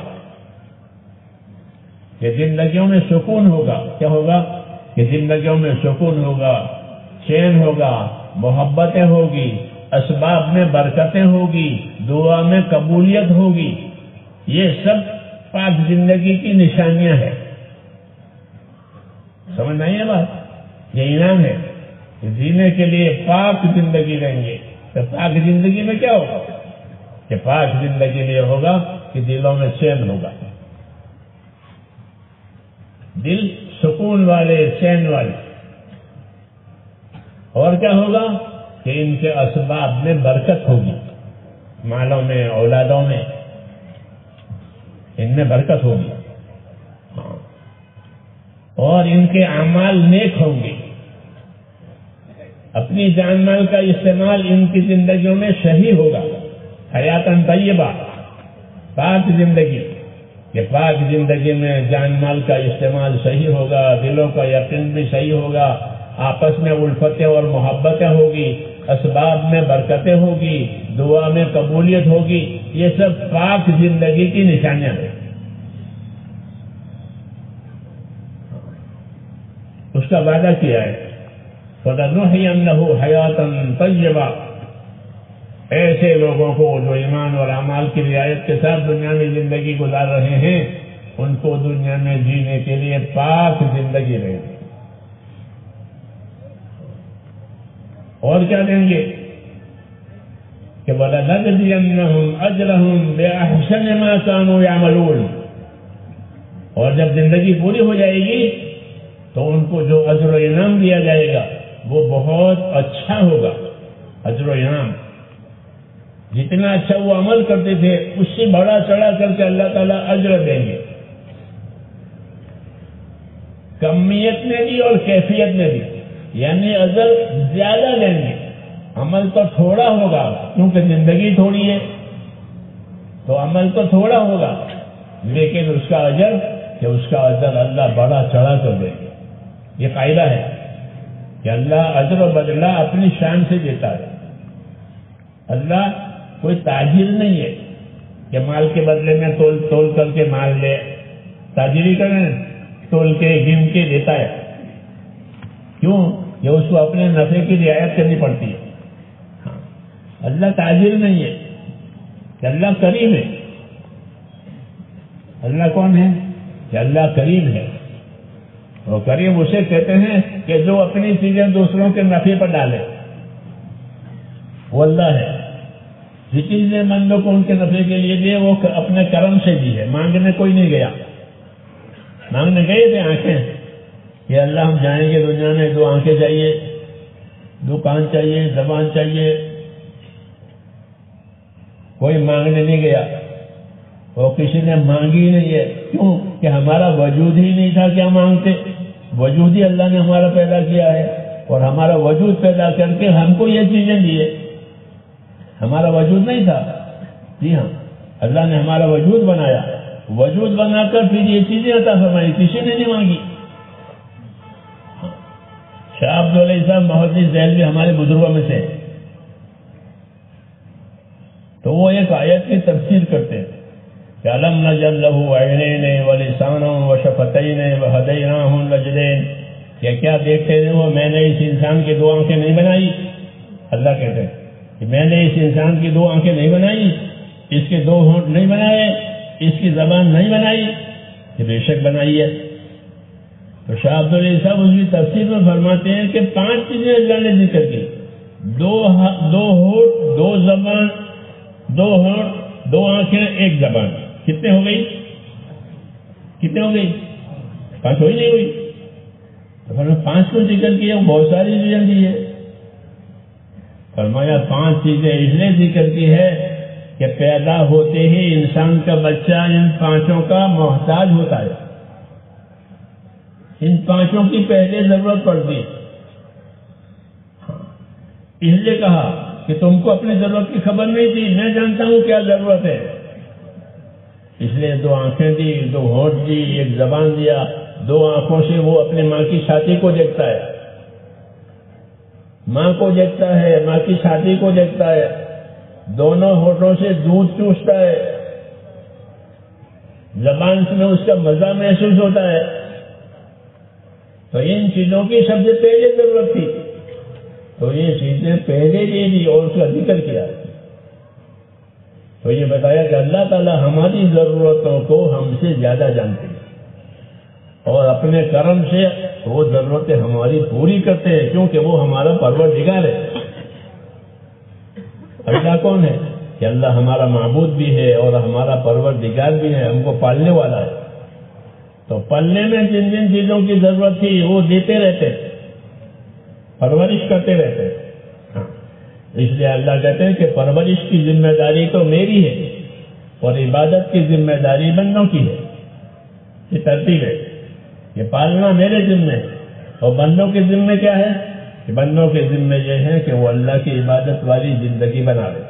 کہ زندگیوں میں سکون ہوگا۔ کیا ہوگا؟ کہ زندگیوں میں سکون ہوگا، چین ہوگا، محبتیں ہوگی، اسباب میں برکتیں ہوگی، دعا میں قبولیت ہوگی۔ یہ سب پاک زندگی کی نشانیاں ہیں۔ سمجھ نہیں ہے بات؟ یہ انعام ہے کہ جینے کے لیے پاک زندگی دیں گے۔ تو پاک زندگی میں کیا ہوگا؟ کہ پاک زندگی میں یہ ہوگا کہ دلوں میں چین ہوگا، دل سکون والے، چین والے۔ اور کیا ہوگا؟ کہ ان کے اسباب میں برکت ہوگی، مالوں میں، اولادوں میں، ان میں برکت ہوگی، اور ان کے اعمال نیک ہوں گے۔ اپنی جان مال کا استعمال ان کی زندگیوں میں صحیح ہوگا، حیاتاً طیبہ، پاک زندگی۔ کہ پاک زندگی میں جان مال کا استعمال صحیح ہوگا، دلوں کا یقین بھی صحیح ہوگا، آپس میں الفتیں اور محبتیں ہوگی، اسباب میں برکتیں ہوگی، دعا میں قبولیت ہوگی۔ یہ سب پاک زندگی کی نشانیاں ہیں۔ اس کا وعدہ کیا ہے فَلَنُحْيِيَنَّهُ حَيَاةً طَيِّبَةً، ایسے لوگوں کو جو ایمان اور اعمال کی رعایت کے ساتھ دنیا میں زندگی گزار رہے ہیں، ان کو دنیا میں جینے کے لیے پاک زندگی رہے گی. اور کیا دیں گے کہ وَلَنَجْزِيَنَّهُمْ أَجْرَهُمْ بِأَحْسَنِ مَا كَانُوا يَعْمَلُونَ. اور جب زندگی پوری ہو جائے گی تو ان کو جو اجر و انعام دیا جائے گا وہ بہت اچھا ہوگا. اجر و انعام جتنا اچھا وہ عمل کرتے تھے اس سے بڑا چڑھا کر کے اللہ تعالیٰ اجر دیں گے، کمیت میں بھی اور کیفیت میں بھی. یعنی اجر زیادہ دیں گے، عمل تو تھوڑا ہوگا کیونکہ زندگی تھوڑی ہے تو عمل تو تھوڑا ہوگا، لیکن اس کا اجر اللہ بڑا چڑھا کر دیں گے. یہ قاعدہ ہے کہ اللہ اجر و بدلہ اپنی شان سے دیتا ہے. اللہ کوئی تاجر نہیں ہے کہ مال کے بدلے میں تول کر کے مال لے. تاجری کریں تول کے گن کے دیتا ہے. کیوں؟ کہ اس کو اپنے نفع کی رعایت کرنی پڑتی ہے. اللہ تاجر نہیں ہے کہ اللہ کریم ہے. اللہ کون ہے؟ کہ اللہ کریم ہے. اور کریم اسے کہتے ہیں کہ جو اپنی چیزیں دوسروں کے نفع پر ڈالے، وہ اللہ ہے. جس چیز نے بندوں کو ان کے نفع کے لیے دیے وہ اپنے کرم سے دی ہے. مانگنے کوئی نہیں گیا. مانگنے گئے تھے آنکھیں کہ اللہ ہم جائیں گے دنیا میں، 2 آنکھیں چاہیے، 2 کان چاہیے، زبان چاہیے. کوئی مانگنے نہیں گیا اور کسی نے مانگی نہیں ہے. کیوں؟ کہ ہمارا وجود ہی نہیں تھا کیا مانگتے. وجود ہی اللہ نے ہمارا پیدا کیا ہے اور ہمارا وجود پیدا کر کے ہم کو یہ چیزیں دی ہے. ہمارا وجود نہیں تھا. جی ہاں، اللہ نے ہمارا وجود بنایا، وجود بنا کر پھر یہ چیزیں عطا فرمائی، کسی نے نہیں مانگی. شاہ عبداللہ صاحب محدث ذیل بھی ہمارے بزرگوں میں سے، تو وہ ایک آیت کی تفسیر کرتے ہیں کہ أَلَمْ نَجْعَلْ لَهُ عَيْنَيْنِ وَلِسَانًا وَشَفَتَيْنِ وَهَدَيْنَاهُ النَّجْدَيْنِ. کیا دیکھتے ہیں وہ میں نے اس انسان کی 2 آنکھیں نہیں بنائی. اللہ کہتے ہیں کہ میں نے اس انسان کی 2 آنکھیں نہیں بنائی، اس کے 2 ہونٹ نہیں بنائے، اس کی زبان نہیں بنائی. یہ بے شک بنائی ہے. تو شاہ عبداللہ صاحب اس کی تفسیر میں فرماتے ہیں کہ 5 چیزیں اللہ نے ذکر کی: 2 ہونٹ، 2 زبان، 2 ہونٹ، 2 آنکھیں، 1 زبان. کتنے ہو گئی؟ 5 ہو ہی نہیں ہوئی. تو فرمایا 5 کو ذکر کیا، بہت ساری چیزیں دی ہے. فرمایا 5 چیزیں اس لیے ذکر کی ہے کہ پیدا ہوتے ہی انسان کا بچہ ان 5 کا محتاج ہوتا ہے. ان 5 کی پہلے ضرورت پڑتی. اس لیے کہا کہ تم کو اپنی ضرورت کی خبر نہیں تھی، میں جانتا ہوں کیا ضرورت ہے. اس لیے 2 آنکھیں دی، 2 ہونٹ دی، 1 زبان دیا. 2 آنکھوں سے وہ اپنی ماں کی چھاتی کو دیکھتا ہے، ماں کو دیکھتا ہے، ماں کی چھاتی کو دیکھتا ہے. دونوں ہونٹوں سے دودھ چوستا ہے، زبان سے اس کا مزہ محسوس ہوتا ہے. تو ان چیزوں کی سب سے پہلے ضرورت تھی، تو یہ چیزیں پہلے دے دی اور اس کا ذکر کیا. تو یہ بتایا کہ اللہ تعالیٰ ہماری ضرورتوں کو ہم سے زیادہ جانتے ہیں اور اپنے کرم سے وہ ضرورتیں ہماری پوری کرتے ہیں، کیونکہ وہ ہمارا پروردگار ہے. اللہ کون ہے؟ کہ اللہ ہمارا معبود بھی ہے اور ہمارا پروردگار بھی ہے، ہم کو پالنے والا ہے. تو پالنے میں جن جن چیزوں کی ضرورت تھی وہ دیتے رہتے، پرورش کرتے رہتے. اس لیے اللہ کہتے ہیں کہ پرورش کی ذمہ داری تو میری ہے اور عبادت کی ذمہ داری بندوں کی ہے. یہ ترتیب ہے. یہ پالنا میرے ذمہ ہے اور بندوں کے ذمہ کیا ہے؟ کہ بندوں کے ذمہ یہ ہے کہ وہ اللہ کی عبادت والی زندگی بنا لے.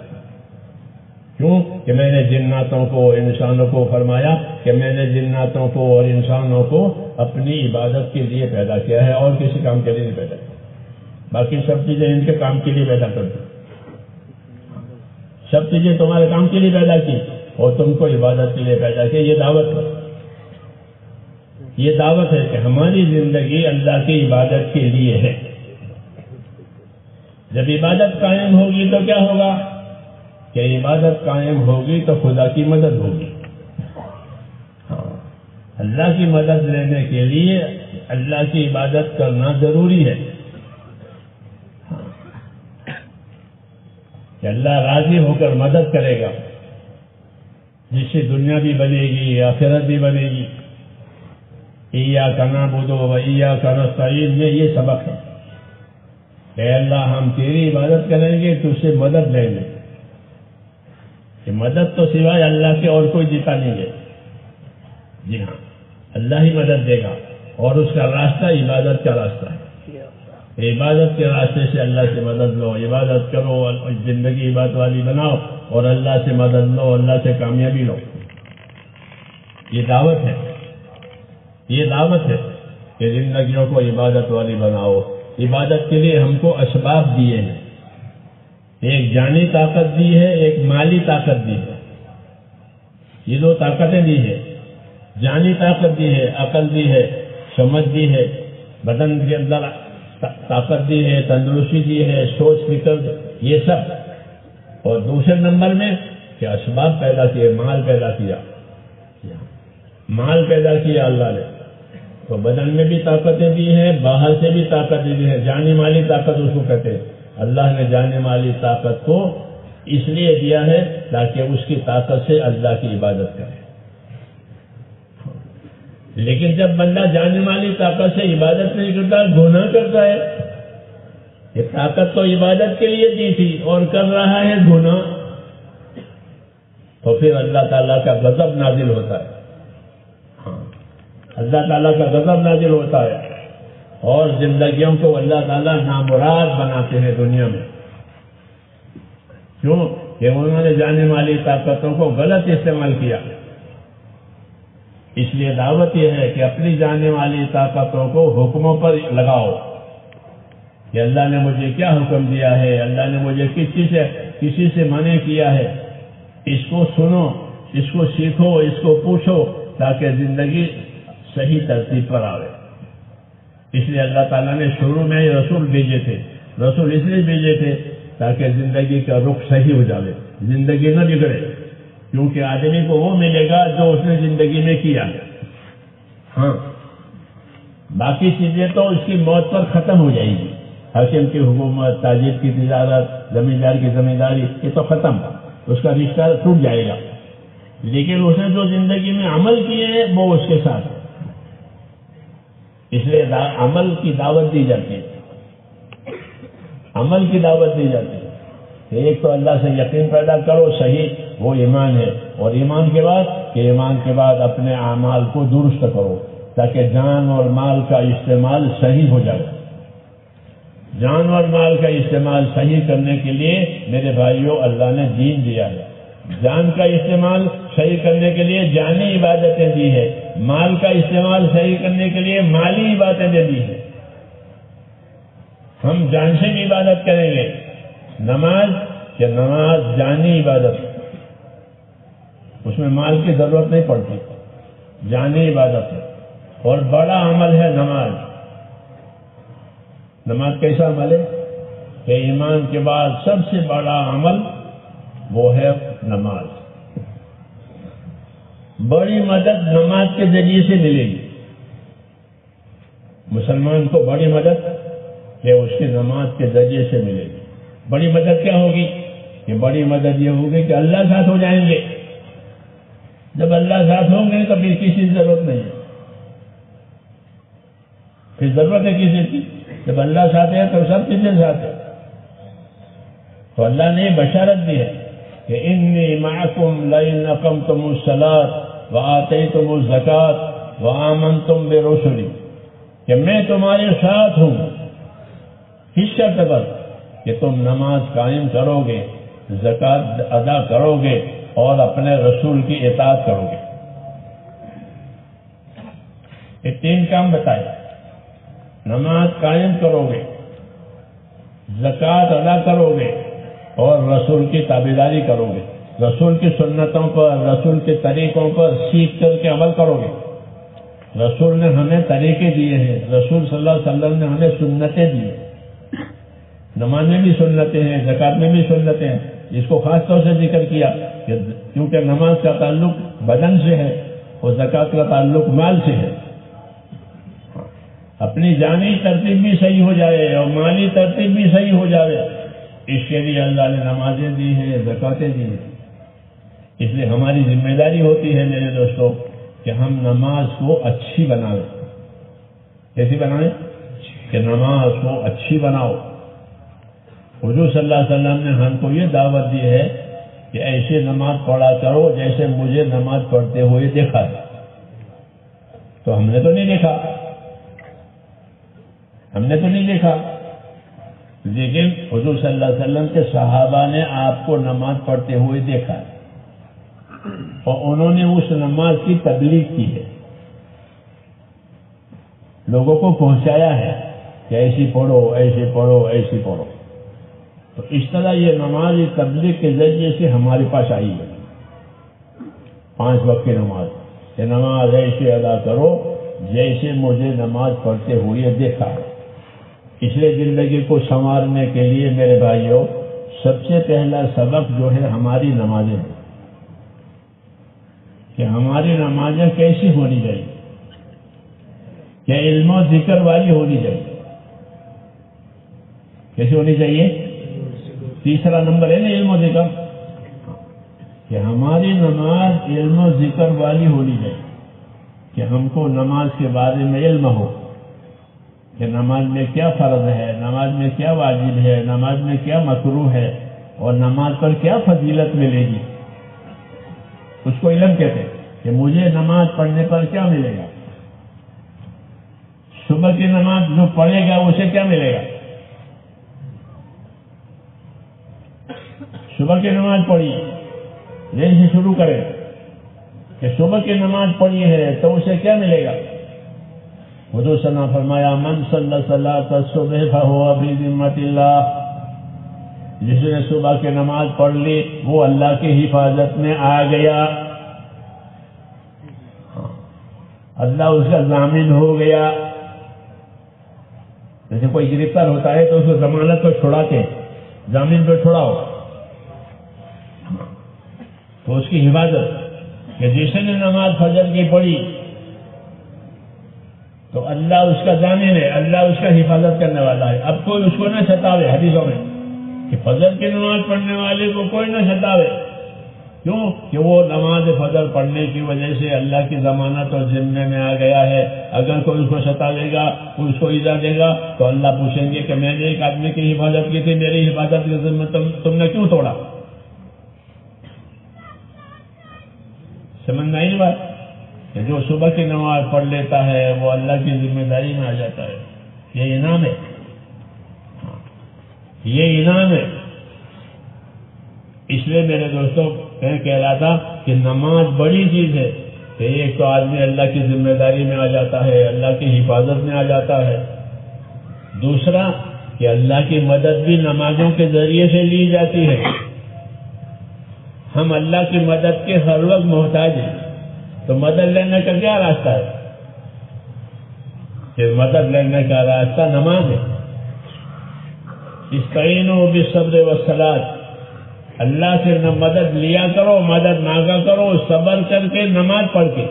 کیوں؟ کہ میں نے جناتوں کو انسانوں کو فرمایا کہ میں نے جناتوں کو اور انسانوں کو اپنی عبادت کے لیے پیدا کیا ہے اور کسی کام کے لیے نہیں پیدا کیا. باقی سب چیزیں ان کے کام کے لیے پیدا کرتی، سب چیزیں تمہارے کام کے لیے پیدا کی اور تم کو عبادت کے لیے پیدا کیا. یہ دعوت ہے، یہ دعوت ہے کہ ہماری زندگی اللہ کی عبادت کے لیے ہے. جب عبادت قائم ہوگی تو کیا ہوگا؟ کہ عبادت قائم ہوگی تو خدا کی مدد ہوگی. اللہ کی مدد لینے کے لیے اللہ کی عبادت کرنا ضروری ہے کہ اللہ راضی ہو کر مدد کرے گا، جس سے دنیا بھی بنے گی، آخرت بھی بنے گی۔ ایاک نعبد و ایاک نستعین میں یہ سبق ہے کہ اللہ ہم تیری عبادت کریں گے، تجھ سے مدد لیں گے۔ کہ مدد تو سوائے اللہ کے اور کوئی دیتا نہیں ہے۔ جی ہاں، اللہ ہی مدد دے گا، اور اس کا راستہ عبادت کا راستہ ہے۔ عبادت کے راستے سے اللہ سے مدد لو، عبادت کرو، زندگی عبادت والی بناؤ، اور اللہ سے مدد لو، اللہ سے کامیابی لو۔ یہ دعوت ہے، یہ دعوت ہے کہ زندگیوں کو عبادت والی بناؤ۔ عبادت کے لیے ہم کو اسباب دیے ہیں، ایک جانی طاقت دی ہے، ایک مالی طاقت دی ہے۔ یہ دو طاقتیں دی ہے، جانی طاقت دی ہے، عقل دی ہے، سمجھ دی ہے، بدن کے اندر طاقت دی ہے، تندرستی دی ہے، سوچ فکر، یہ سب۔ اور دوسرے نمبر میں کہ اسباب پیدا کیے، مال پیدا کیا، مال پیدا کیا اللہ نے، تو بدن میں بھی طاقتیں دی ہیں، باہر سے بھی طاقتیں دی ہیں، جانی مالی طاقت اس کو کہتے ہیں۔ اللہ نے جانی مالی طاقت کو اس لیے دیا ہے تاکہ اس کی طاقت سے اللہ کی عبادت کرے۔ لیکن جب بندہ جانی مالی طاقت سے عبادت نہیں کرتا، گناہ کرتا ہے، یہ طاقت تو عبادت کے لیے دی تھی اور کر رہا ہے گناہ، تو پھر اللہ تعالیٰ کا غضب نازل ہوتا ہے۔ ہاں، اللہ تعالیٰ کا غضب نازل ہوتا ہے، اور زندگیوں کو اللہ تعالیٰ نامراد بناتے ہیں دنیا میں۔ کیوں؟ کہ انہوں نے جانی مالی طاقتوں کو غلط استعمال کیا۔ اس لیے دعوت یہ ہے کہ اپنی جانے والی طاقتوں کو حکموں پر لگاؤ کہ اللہ نے مجھے کیا حکم دیا ہے، اللہ نے مجھے کسی سے منع کیا ہے، اس کو سنو، اس کو سیکھو، اس کو پوچھو، تاکہ زندگی صحیح ترتیب پر آئے۔ اس لیے اللہ تعالیٰ نے شروع میں رسول بھیجے تھے۔ رسول اس لیے بھیجے تھے تاکہ زندگی کا رخ صحیح ہو جائے، زندگی نہ بگڑے، کیونکہ آدمی کو وہ ملے گا جو اس نے زندگی میں کیا۔ ہاں، باقی چیزیں تو اس کی موت پر ختم ہو جائے گی، حاکم کی حکومت، تاجر کی تجارت، زمیندار کی زمینداری، یہ تو ختم، اس کا رشتہ ٹوٹ جائے گا۔ لیکن اس نے جو زندگی میں عمل کیے ہیں وہ اس کے ساتھ ہے، اس لیے عمل کی دعوت دی جاتی ہے، عمل کی دعوت دی جاتی ہے۔ ایک تو اللہ سے یقین پیدا کرو، صحیح، وہ ایمان ہے، اور ایمان کے بعد کہ ایمان کے بعد اپنے اعمال کو درست کرو تاکہ جان اور مال کا استعمال صحیح ہو جائے۔ جان اور مال کا استعمال صحیح کرنے کے لیے میرے بھائیوں اللہ نے دین دیا ہے۔ جان کا استعمال صحیح کرنے کے لیے جانی عبادتیں دی ہے، مال کا استعمال صحیح کرنے کے لیے مالی عبادتیں دی ہیں۔ ہم جان سے بھی عبادت کریں گے، نماز کہ نماز جانی عبادت، اس میں مال کی ضرورت نہیں پڑتی، جانی عبادت ہے، اور بڑا عمل ہے نماز۔ نماز کیسا عمل ہے کہ ایمان کے بعد سب سے بڑا عمل وہ ہے نماز۔ بڑی مدد نماز کے ذریعے سے ملے گی مسلمان کو، بڑی مدد کہ اس کی نماز کے ذریعے سے ملے گی۔ بڑی مدد کیا ہوگی؟ کہ بڑی مدد یہ ہوگی کہ اللہ ساتھ ہو جائیں گے۔ جب اللہ ساتھ ہوں گے تو پھر کسی کی ضرورت نہیں ہے، پھر ضرورت ہے کسی کی؟ جب اللہ ساتھ ہے تو سب چیزیں ساتھ ہے۔ تو اللہ نے بشارت دی ہے کہ انی معکم لئن اقمتم الصلاۃ وآتیتم الزکاۃ وآمنتم برسلی، کہ میں تمہارے ساتھ ہوں، اس شرط پر کہ تم نماز قائم کرو گے، زکوٰۃ ادا کرو گے، اور اپنے رسول کی اطاعت کرو گے۔ یہ تین کام بتائے، نماز قائم کرو گے، زکوٰۃ ادا کرو گے، اور رسول کی تابعداری کرو گے، رسول کی سنتوں پر، رسول کے طریقوں پر سیکھ کر کے عمل کرو گے۔ رسول نے ہمیں طریقے دیے ہیں، رسول صلی اللہ علیہ وسلم نے ہمیں سنتیں دی ہیں۔ نماز میں بھی سنتیں ہیں، زکوٰۃ میں بھی سنتیں ہیں۔ اس کو خاص طور سے ذکر کیا کہ کیونکہ نماز کا تعلق بدن سے ہے، وہ زکوٰۃ کا تعلق مال سے ہے. اپنی جانی ترتیب بھی صحیح ہو جائے اور مالی ترتیب بھی صحیح ہو جائے، اس کے لیے اللہ نے نمازیں دی ہیں، زکوٰتیں دی ہیں. اس لیے ہماری ذمہ داری ہوتی ہے میرے دوستوں کہ ہم نماز کو اچھی بنائیں. کیسی بنائیں؟ کہ نماز کو اچھی بناؤ. حضور صلی اللہ علیہ وسلم نے ہم کو یہ دعوت دی ہے کہ ایسے نماز پڑھا کرو جیسے مجھے نماز پڑھتے ہوئے دیکھا ہے. تو ہم نے تو نہیں دیکھا، لیکن حضور صلی اللہ علیہ وسلم کے صحابہ نے آپ کو نماز پڑھتے ہوئے دیکھا ہے اور انہوں نے اس نماز کی تبلیغ کی ہے، لوگوں کو پہنچایا ہے کہ ایسی پڑھو، ایسی پڑھو، ایسی پڑھو. تو اس طرح یہ نماز تبلیغ کے ذریعے سے ہمارے پاس آئی ہے. 5 وقت کی نماز، یہ نماز ایسے ادا کرو جیسے مجھے نماز پڑھتے ہوئے دیکھا ہے. اس لیے زندگی کو سنوارنے کے لیے میرے بھائیوں سب سے پہلا سبق جو ہے ہماری نمازیں ہیں کہ ہماری نمازیں کیسی ہونی چاہیے، کیا علم و ذکر والی ہونی چاہیے. کیسی ہونی چاہیے؟ تیسرا نمبر ہے نا علم و ذکر، کہ ہماری نماز علم و ذکر والی ہونی چاہیے، کہ ہم کو نماز کے بارے میں علم ہو کہ نماز میں کیا فرض ہے، نماز میں کیا واجب ہے، نماز میں کیا مکروہ ہے اور نماز پر کیا فضیلت ملے گی. اس کو علم کہتے ہیں کہ مجھے نماز پڑھنے پر کیا ملے گا. صبح کی نماز جو پڑھے گا اسے کیا ملے گا. صبح کی نماز پڑھی، یہیں سے شروع کریں کہ صبح کی نماز پڑھی ہے تو اسے کیا ملے گا. حضور صلی اللہ علیہ وسلم فرمایا من صلی صلاۃ الصبح فہو فی ذمۃ اللہ، جس نے صبح کی نماز پڑھ لی وہ اللہ کی حفاظت میں آ گیا، اللہ اس کا ضامن ہو گیا. جیسے کوئی گرفتار ہوتا ہے تو اس کو ضمانت پر چھڑاتے، ضامن پر چھڑاؤ، تو اس کی حفاظت کہ جس نے نماز فجر کی پڑھی تو اللہ اس کا ضامن ہے، اللہ اس کا حفاظت کرنے والا ہے. اب کوئی اس کو نہ ستاوے. حدیثوں میں کہ فجر کی نماز پڑھنے والے کو کوئی نہ ستاوے. کیوں؟ کہ وہ نماز فجر پڑھنے کی وجہ سے اللہ کی ضمانت اور ذمے میں آ گیا ہے. اگر کوئی اس کو ستاوے گا، کوئی اس کو ایذا دے گا تو اللہ پوچھیں گے کہ میں نے ایک آدمی کی حفاظت کی تھی، میری حفاظت کے ذمہ تم نے کیوں توڑا. سمجھ نہیں بات کہ جو صبح کی نماز پڑھ لیتا ہے وہ اللہ کی ذمہ داری میں آ جاتا ہے. یہ انعام ہے، یہ انعام ہے. اس لیے میرے دوستوں میں کہہ رہا تھا کہ نماز بڑی چیز ہے کہ ایک تو آدمی اللہ کی ذمہ داری میں آ جاتا ہے، اللہ کی حفاظت میں آ جاتا ہے. دوسرا کہ اللہ کی مدد بھی نمازوں کے ذریعے سے لی جاتی ہے. ہم اللہ کی مدد کے ہر وقت محتاج ہیں، تو مدد لینے کا کیا راستہ ہے؟ کہ مدد لینے کا راستہ نماز ہے. استعینوا بالصبر والصلاۃ، اللہ سے مدد لیا کرو، مدد مانگا کرو، صبر کر کے نماز پڑھ کے.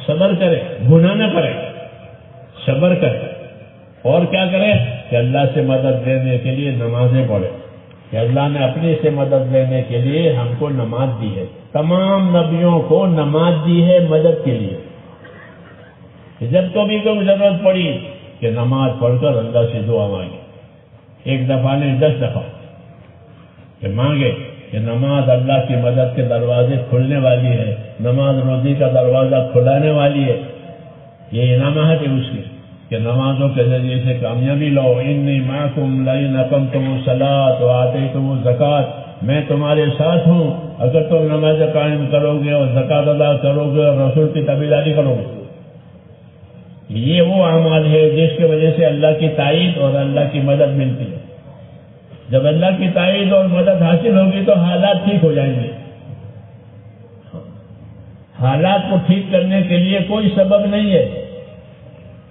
صبر کرے، گناہ نہ کرے، صبر کرے. اور کیا کرے کہ اللہ سے مدد لینے کے لیے نمازیں پڑھے. کہ اللہ نے اپنے سے مدد لینے کے لیے ہم کو نماز دی ہے. تمام نبیوں کو نماز دی ہے مدد کے لیے. جب کبھی کوئی ضرورت پڑی کہ نماز پڑھ کر اللہ سے دعا مانگے. ایک دفعہ نہیں 10 دفعہ کہ مانگے کہ نماز اللہ کی مدد کے دروازے کھلنے والی ہے، نماز روزی کا دروازہ کھلانے والی ہے. یہ انعامات ہے اس کی کہ نمازوں کے ذریعے سے کامیابی لو. انی معکم لئن اقمتم الصلاۃ وآتیتم الزکوٰۃ، میں تمہارے ساتھ ہوں اگر تم نماز قائم کرو گے اور زکوٰۃ ادا کرو گے اور رسول کی تابعداری کرو گے. یہ وہ اعمال ہے جس کی وجہ سے اللہ کی تائید اور اللہ کی مدد ملتی ہے. جب اللہ کی تائید اور مدد حاصل ہوگی تو حالات ٹھیک ہو جائیں گے. حالات کو ٹھیک کرنے کے لیے کوئی سبب نہیں ہے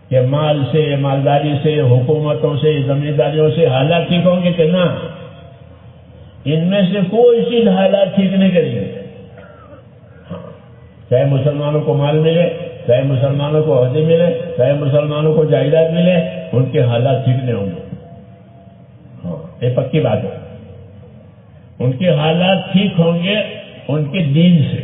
کہ مال سے، مالداری سے، حکومتوں سے، زمینداریوں سے حالات ٹھیک ہوں گے کہ نہ. ان میں سے کوئی چیز حالات ٹھیک نہیں کریں گے. چاہے مسلمانوں کو مال ملے، چاہے مسلمانوں کو عہدے ملے، چاہے مسلمانوں کو جائیداد ملے، ان کے حالات ٹھیک نہیں ہوں گے. ہاں یہ پکی بات ہے. ان کے حالات ٹھیک ہوں گے ان کے دین سے.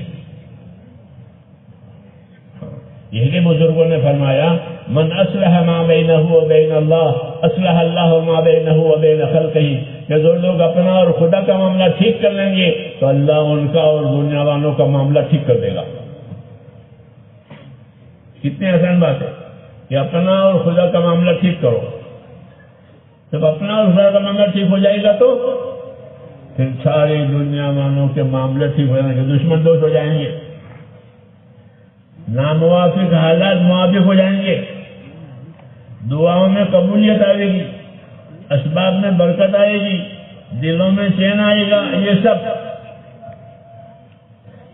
یہ کہ بزرگوں نے فرمایا من اصلح ما بینہ و بین اللہ اصلح اللہ ما بینہ و بین خلقہ، کہ جو لوگ اپنا اور خدا کا معاملہ ٹھیک کر لیں گے تو اللہ ان کا اور دنیا والوں کا معاملہ ٹھیک کر دے گا. کتنی آسان بات ہے کہ اپنا اور خدا کا معاملہ ٹھیک کرو. جب اپنا اور خدا کا معاملہ ٹھیک ہو جائے گا تو پھر ساری دنیا والوں کے معاملے ٹھیک ہو جائیں گے. دشمن دوست ہو جائیں گے، ناموافق حالات موافق ہو جائیں گے، دعاؤں میں قبولیت آئے گی، اسباب میں برکت آئے گی، دلوں میں چین آئے گا.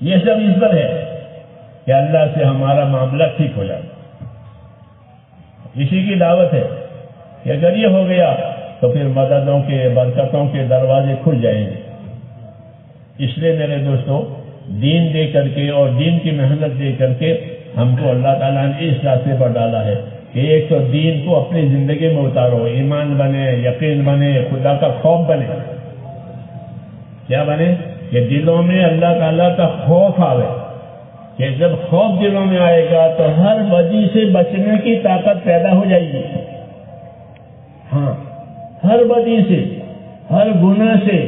یہ سب اس پر ہے کہ اللہ سے ہمارا معاملہ ٹھیک ہو جائے. اسی کی دعوت ہے کہ اگر یہ ہو گیا تو پھر مددوں کے برکتوں کے دروازے کھل جائیں گے. اس لیے میرے دوستوں دین دے کر کے اور دین کی محنت دے کر کے ہم کو اللہ تعالیٰ نے اس راستے پر ڈالا ہے کہ ایک تو دین کو اپنی زندگی میں اتارو، ایمان بنے، یقین بنے، خدا کا خوف بنے. کیا بنے؟ کہ دلوں میں اللہ تعالیٰ کا خوف آئے. کہ جب خوف دلوں میں آئے گا تو ہر بدی سے بچنے کی طاقت پیدا ہو جائے گی. ہاں ہر بدی سے، ہر گناہ سے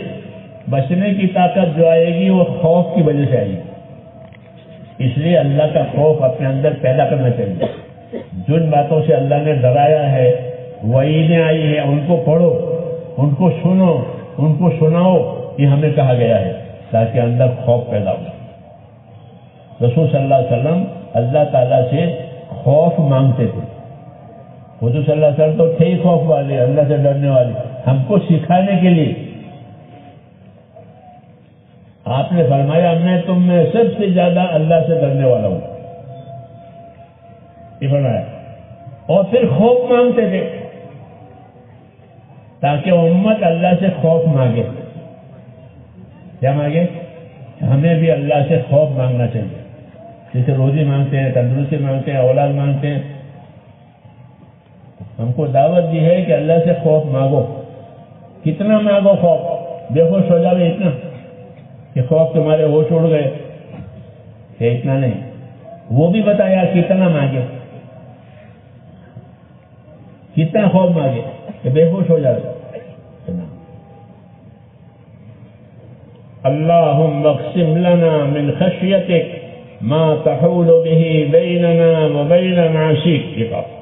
بچنے کی طاقت جو آئے گی وہ خوف کی وجہ سے آئے گی. اس لیے اللہ کا خوف اپنے اندر پیدا کرنا چاہیے. جن باتوں سے اللہ نے ڈرایا ہے، وعیدیں آئی ہیں، ان کو پڑھو، ان کو سنو، ان کو سناؤ. یہ ہمیں کہا گیا ہے تاکہ اندر خوف پیدا ہو. رسول صلی اللہ علیہ وسلم اللہ تعالیٰ سے خوف مانگتے تھے. حضور صلی اللہ علیہ وسلم تو تھے ہی خوف والے، اللہ سے ڈرنے والے. ہم کو سکھانے کے لیے آپ نے فرمایا میں تم میں سب سے زیادہ اللہ سے ڈرنے والا ہوں. یہ فرمایا. اور پھر خوف مانگتے تھے تاکہ امت اللہ سے خوف مانگے. کیا مانگے؟ ہمیں بھی اللہ سے خوف مانگنا چاہیے. جیسے روزی مانگتے ہیں، تندرستی مانگتے ہیں، اولاد مانگتے ہیں. ہم کو دعوت دی ہے کہ اللہ سے خوف مانگو. کتنا مانگو خوف؟ بے ہوش ہو جاؤ اتنا کہ خوف تمہارے ہوش اڑ گئے. کہ اتنا نہیں، وہ بھی بتایا کتنا مانگے، کتنا خوف مانگے کہ بے ہوش ہو جاؤ. اللہم اقسم لنا من خشیتک ما تحول به بیننا وبین معصیتک.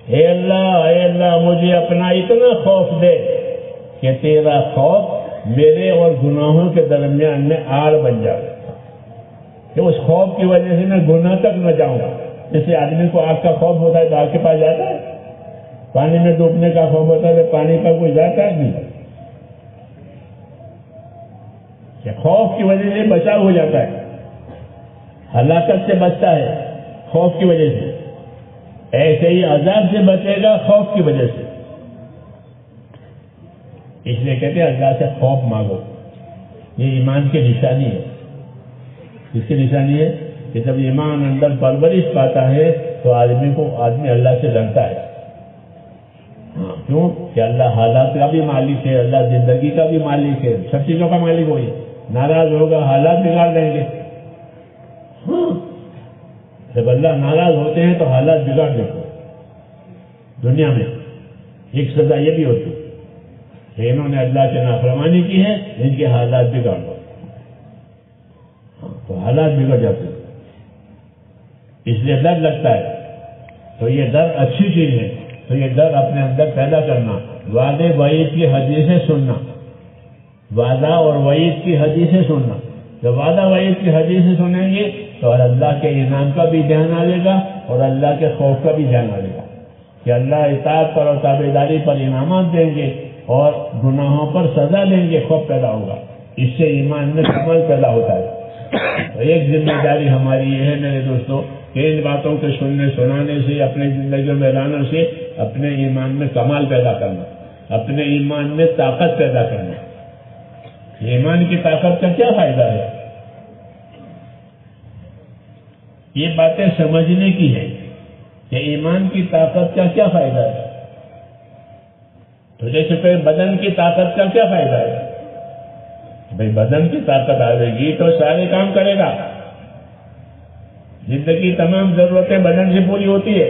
اے اللہ مجھے اپنا اتنا خوف دے کہ تیرا خوف میرے اور گناہوں کے درمیان میں آڑ بن جائے، کہ اس خوف کی وجہ سے میں گناہ تک نہ جاؤں. جیسے آدمی کو آگ کا خوف ہوتا ہے تو آگ کے پاس جاتا ہے، پانی میں ڈوبنے کا خوف ہوتا ہے تو پانی پر کوئی جاتا ہے نہیں. کہ خوف کی وجہ سے بچاؤ ہو جاتا ہے، ہلاکت سے بچتا ہے خوف کی وجہ سے. ایسے ہی عذاب سے بچے گا خوف کی وجہ سے. اس لیے کہتے ہیں اللہ سے خوف مانگو. یہ ایمان کی نشانی ہے. اس کی نشانی ہے کہ جب ایمان اندر پرورش پاتا ہے تو آدمی اللہ سے ڈرتا ہے. ہاں کیوں؟ کہ اللہ حالات کا بھی مالک ہے، اللہ زندگی کا بھی مالک ہے، سب چیزوں کا مالک وہی. ناراض ہوگا حالات بگاڑ دیں گے. ہاں جب اللہ ناراض ہوتے ہیں تو حالات بگاڑ دیتے ہیں. دنیا میں ایک سزا یہ بھی ہوتی ہے کہ انہوں نے اللہ کی نافرمانی کی ہے، ان کے حالات بگاڑ دو. تو حالات بگڑ جاتے ہیں. اس لیے ڈر لگتا ہے. تو یہ ڈر اچھی چیز ہے. تو یہ ڈر اپنے اندر پیدا کرنا، وعدے وعید کی حدیثیں سننا، وعدہ اور وعید کی حدیثیں سننا. جب وعدہ وعید کی حدیثیں سنیں گے تو اللہ کے انعام کا بھی دھیان آئے گا اور اللہ کے خوف کا بھی دھیان آئے گا کہ اللہ اطاعت پر اور تابعداری پر انعامات دیں گے اور گناہوں پر سزا دیں گے. خوف پیدا ہوگا. اس سے ایمان میں کمال پیدا ہوتا ہے. تو ایک ذمہ داری ہماری یہ ہے میرے دوستوں کہ ان باتوں کے سننے سنانے سے، اپنے زندگی میں لانے سے اپنے ایمان میں کمال پیدا کرنا، اپنے ایمان میں طاقت پیدا کرنا. ایمان کی طاقت کا کیا فائدہ ہے؟ یہ باتیں سمجھنے کی ہے کہ ایمان کی طاقت کا کیا فائدہ ہے. تو جیسے کہ بدن کی طاقت کا کیا فائدہ ہے؟ بھئی بدن کی طاقت آئے گی تو سارے کام کرے گا. زندگی تمام ضرورتیں بدن سے پوری ہوتی ہے.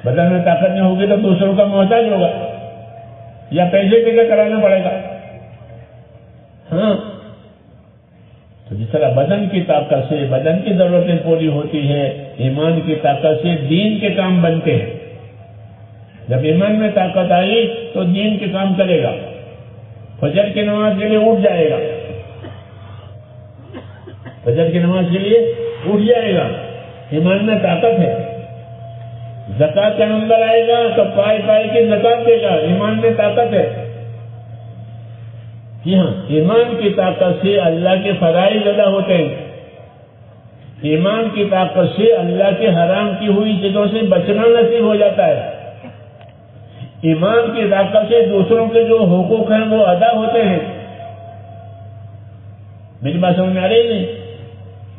بدن میں طاقت نہیں ہوگی تو دوسروں کا محتاج ہوگا یا پیسے کے لیے کرانا پڑے گا. ہاں، تو جس طرح بدن کی طاقت سے بدن کی ضرورتیں پوری ہوتی ہیں، ایمان کی طاقت سے دین کے کام بنتے ہیں. جب ایمان میں طاقت آئی تو دین کے کام کرے گا. فجر کی نماز کے لیے اٹھ جائے گا، فجر کی نماز کے لیے اٹھ جائے گا، ایمان میں طاقت ہے. زکوٰۃ کا نمبر آئے گا تو پائی پائی کی زکوٰۃ دے گا، ایمان میں طاقت ہے. جی ہاں، ایمان کی طاقت سے اللہ کے فرائض ادا ہوتے ہیں. ایمان کی طاقت سے اللہ کے حرام کی ہوئی چیزوں سے بچنا نصیب ہو جاتا ہے. ایمان کی طاقت سے دوسروں کے جو حقوق ہیں وہ ادا ہوتے ہیں. میری بات سمجھ میں آ رہی نہیں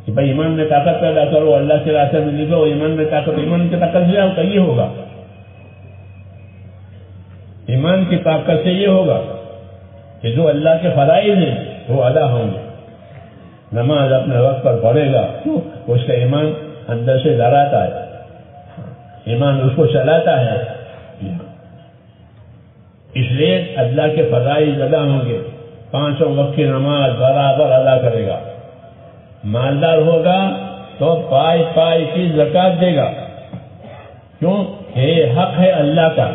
کہ بھائی ایمان میں طاقت پیدا کرو، اللہ کے راستے میں نکلو، ایمان میں طاقت، ایمان کی طاقت سے تو یہ ہوگا. ایمان کی طاقت سے یہ ہوگا کہ جو اللہ کے فرائض ہیں وہ ادا ہوں گے. نماز اپنے وقت پر پڑھے گا، اس کا ایمان اندر سے ڈراتا ہے، ایمان اس کو چلاتا ہے. اس لیے اللہ کے فرائض ادا ہوں گے. 5 وقت کی نماز برابر ادا کرے گا. مالدار ہوگا تو پائی پائی کی زکوٰۃ دے گا. کیوں؟ یہ حق ہے اللہ کا.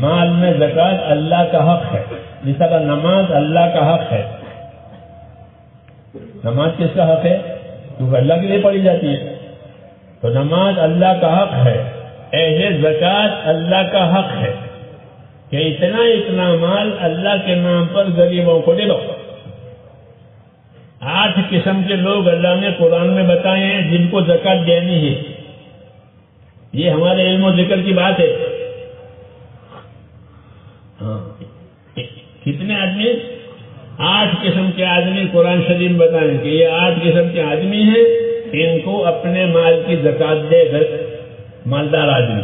مال میں زکوٰۃ اللہ کا حق ہے، جس طرح نماز اللہ کا حق ہے. نماز کس کا حق ہے؟ کیونکہ اللہ کے لیے پڑھی جاتی ہے. تو نماز اللہ کا حق ہے، ایسے زکوٰۃ اللہ کا حق ہے کہ اتنا مال اللہ کے نام پر غریبوں کو دے دو. 8 قسم کے لوگ اللہ نے قرآن میں بتائے ہیں جن کو زکوٰۃ دینی ہے. یہ ہمارے علم و ذکر کی بات ہے. ہاں، کتنے آدمی؟ 8 قسم کے آدمی قرآن شریف بتائیں کہ یہ 8 قسم کے آدمی ہیں، ان کو اپنے مال کی زکوٰۃ دے گا مالدار آدمی.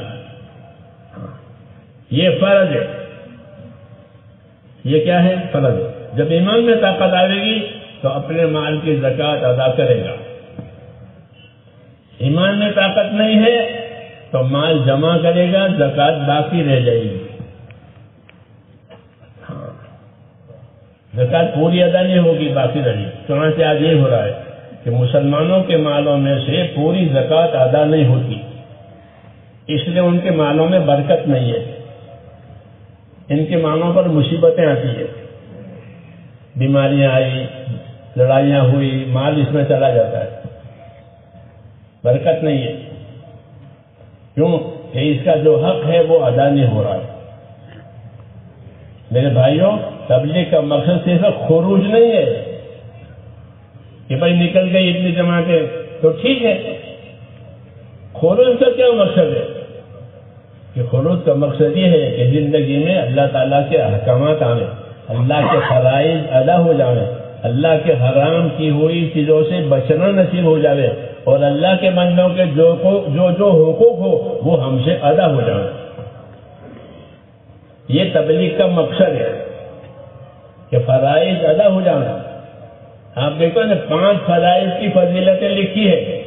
یہ فرض ہے. یہ کیا ہے؟ فرض. جب ایمان میں طاقت آئے گی تو اپنے مال کی زکوٰۃ ادا کرے گا. ایمان میں طاقت نہیں ہے تو مال جمع کرے گا، زکوٰۃ باقی رہ جائے گی. زکوٰۃ پوری ادا نہیں ہوگی، باقی رہے گی. چنانچہ آج یہ ہو رہا ہے کہ مسلمانوں کے مالوں میں سے پوری زکوٰۃ ادا نہیں ہوتی، اس لیے ان کے مالوں میں برکت نہیں ہے. ان کے مالوں پر مصیبتیں آتی ہیں، بیماریاں آئی، لڑائیاں ہوئی، مال اس میں چلا جاتا ہے، برکت نہیں ہے. کیوں؟ کہ اس کا جو حق ہے وہ ادا نہیں ہو رہا ہے. میرے بھائیوں، تبلیغ کا مقصد صرف خروج نہیں ہے کہ بھائی نکل گئی اتنی جماعتیں تو ٹھیک ہے. خروج کا کیا مقصد ہے؟ کہ خروج کا مقصد یہ ہے کہ زندگی میں اللہ تعالیٰ کے احکامات آئیں، اللہ کے فرائض ادا ہو جائیں، اللہ کے حرام کی ہوئی چیزوں سے بچنا نصیب ہو جائے، اور اللہ کے بندوں کے جو حقوق ہو وہ ہم سے ادا ہو جائیں. یہ تبلیغ کا مقصد ہے کہ فرائض ادا ہو جانا. آپ دیکھو نا، 5 فرائض کی فضیلتیں لکھی ہے: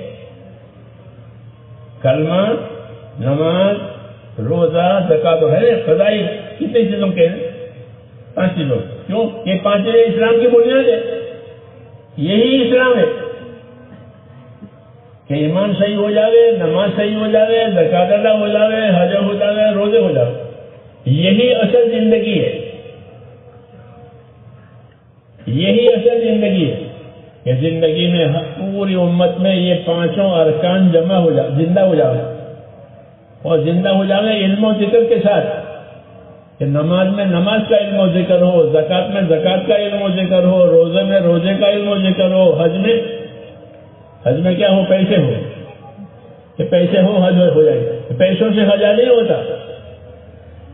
کلمہ، نماز، روزہ، زکوٰۃ. ہے فضائل کتنی چیزوں کے ہیں؟ 5 چیزوں. کیوں؟ یہ 5 چیزیں اسلام کی بنیاد ہے. یہی اسلام ہے کہ ایمان صحیح ہو جاوے، نماز صحیح ہو جاوے، زکوٰۃ ادا ہو جاوے، حج ہو جاوے، روزے ہو جاوے. یہی اصل زندگی ہے. یہی اصل زندگی ہے کہ زندگی میں پوری امت میں یہ 5 ارکان جمع ہو جائے، زندہ ہو جائے، اور زندہ ہو جائے علم و ذکر کے ساتھ. کہ نماز میں نماز کا علم و ذکر ہو، زکوٰۃ میں زکوٰۃ کا علم و ذکر ہو، روزے میں روزے کا علم و ذکر ہو، حج میں کیا ہو؟ پیسے ہو. کہ پیسے ہو حج ہو جائے. پیسوں سے حج نہیں ہوتا،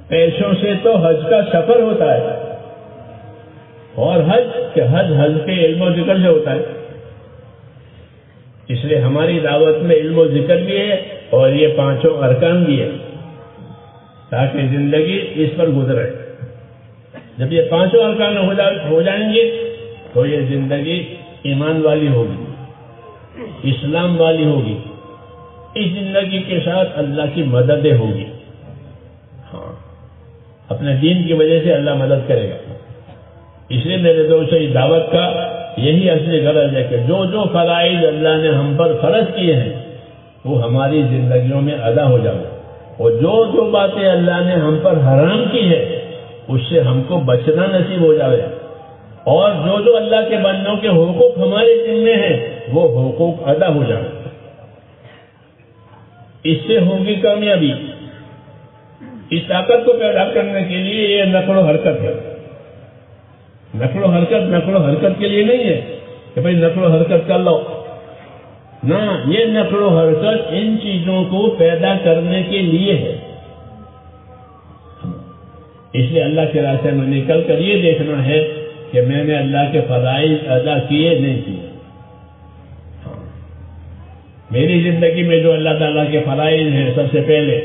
پیسوں سے تو حج کا سفر ہوتا ہے، اور حج کے علم و ذکر سے ہوتا ہے. اس لیے ہماری دعوت میں علم و ذکر بھی ہے اور یہ 5 ارکان بھی ہے، تاکہ زندگی اس پر گزرے۔ جب یہ 5 ارکان ہو جائیں گے تو یہ زندگی ایمان والی ہوگی، اسلام والی ہوگی، اس زندگی کے ساتھ اللہ کی مددیں ہوگی۔ ہاں، اپنے دین کی وجہ سے اللہ مدد کرے گا۔ اس لیے میرے دوستو، اس دعوت کا یہی اصلی غرض ہے کہ جو جو فرائض اللہ نے ہم پر فرض کیے ہیں وہ ہماری زندگیوں میں ادا ہو جائے، اور جو جو باتیں اللہ نے ہم پر حرام کی ہے اس سے ہم کو بچنا نصیب ہو جائے، اور جو جو اللہ کے بندوں کے حقوق ہمارے ذمے ہیں وہ حقوق ادا ہو جائے۔ اس سے ہوگی کامیابی۔ اس طاقت کو پیدا کرنے کے لیے یہ نقل و حرکت ہے۔ نقل و حرکت کے لیے نہیں ہے کہ بھائی نقل و حرکت کر لو، نہ، یہ نقل و حرکت ان چیزوں کو پیدا کرنے کے لیے ہے۔ اس لیے اللہ کے راستے میں نکل کر یہ دیکھنا ہے کہ میں نے اللہ کے فرائض ادا کیے نہیں کیے۔ میری زندگی میں جو اللہ تعالیٰ کے فرائض ہیں سب سے پہلے،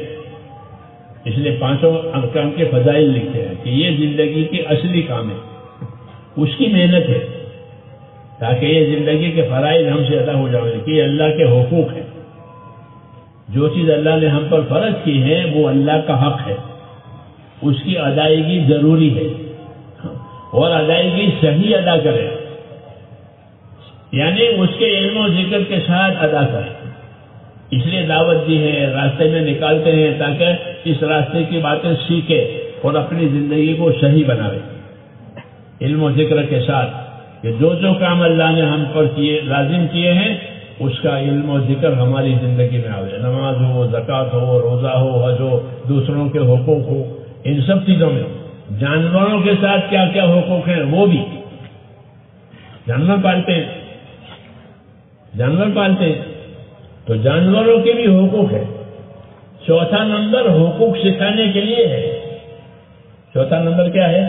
اس لیے 5 ارکان کے فضائل لکھتے ہیں کہ یہ زندگی کی اصلی کام ہے، اس کی محنت ہے، تاکہ یہ زندگی کے فرائض ہم سے ادا ہو جائیں کہ یہ اللہ کے حقوق ہیں۔ جو چیز اللہ نے ہم پر فرض کی ہے وہ اللہ کا حق ہے، اس کی ادائیگی ضروری ہے، اور ادائیگی صحیح ادا کرے، یعنی اس کے علم و ذکر کے ساتھ ادا کرے۔ اس لیے دعوت دی ہے، راستے میں نکالتے ہیں تاکہ اس راستے کی باتیں سیکھے اور اپنی زندگی کو صحیح بنائے، علم و ذکر کے ساتھ کہ جو جو کام اللہ نے ہم پر لازم کیے ہیں اس کا علم و ذکر ہماری زندگی میں آئے، نماز ہو، زکوٰۃ ہو، روزہ ہو، حج ہو، دوسروں کے حقوق ہو، ان سب چیزوں میں۔ جانوروں کے ساتھ کیا کیا حقوق ہیں وہ بھی، جانور پالتے ہیں تو جانوروں کے بھی حقوق ہے۔ 4 نمبر حقوق سکھانے کے لیے ہے۔ 4 نمبر کیا ہے؟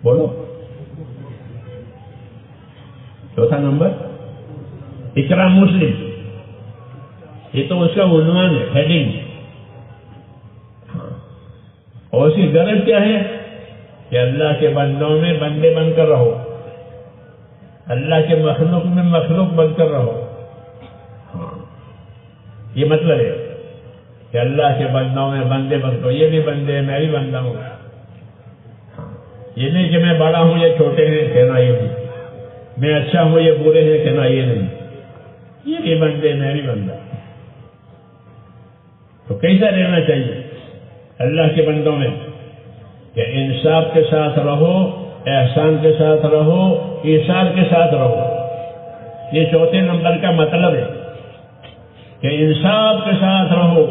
بولو۔ 4 نمبر اکرام مسلم، یہ تو اس کا عنوان ہے، ہیڈنگ۔ اور اس کی غرض کیا ہے کہ اللہ کے بندوں میں بندے بن کر رہو، اللہ کے مخلوق میں مخلوق بن کر رہو۔ یہ مطلب ہے کہ اللہ کے بندوں میں بندے بن کر، یہ بھی بندے ہیں، میں بھی بندہ ہوں۔ یہ نہیں کہ میں بڑا ہوں یہ چھوٹے ہیں، کہنا یہ نہیں، میں اچھا ہوں یہ برے ہیں، کہنا یہ نہیں، یہ بھی بندے، میں بھی بندہ۔ تو کیسا رہنا چاہیے اللہ کے بندوں میں کہ انصاف کے ساتھ رہو، احسان کے ساتھ رہو، ایثار کے ساتھ رہو۔ یہ 4 نمبر کا مطلب ہے کہ انصاف کے ساتھ رہو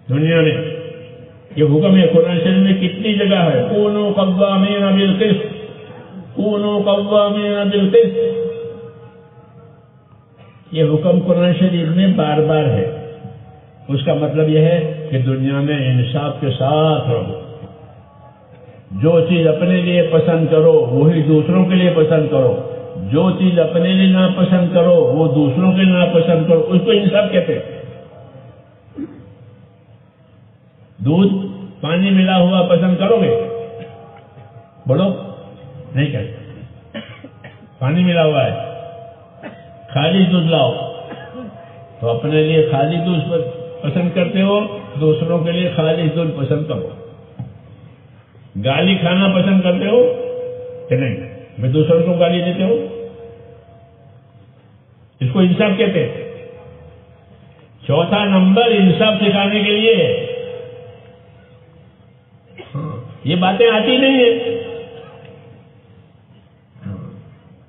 دنیا میں۔ یہ حکم ہے قرآن شریف میں کتنی جگہ ہے، کونوا قوامین بالقسط، کونوا قوامین بالقسط۔ یہ حکم قرآن شریف میں بار بار ہے۔ اس کا مطلب یہ ہے کہ دنیا میں انصاف کے ساتھ رہو، جو چیز اپنے لیے پسند کرو وہی دوسروں کے لیے پسند کرو، جو چیز اپنے لیے ناپسند کرو وہ دوسروں کے لیے ناپسند کرو، اس کو انصاف کہتے ہیں۔ دودھ پانی ملا ہوا پسند کرو گے؟ بولو، نہیں کہتے۔ پانی ملا ہوا ہے، خالص دودھ لاؤ تو اپنے لیے خالص دودھ پسند کرتے ہو، دوسروں کے لیے خالص دودھ پسند کرو۔ گالی کھانا پسند کرتے ہو کہ نہیں؟ میں دوسروں کو گالی دیتے ہو، اس کو انصاف کہتے ہیں۔ 4 نمبر انصاف سکھانے کے لیے ہے۔ یہ باتیں آتی نہیں ہیں،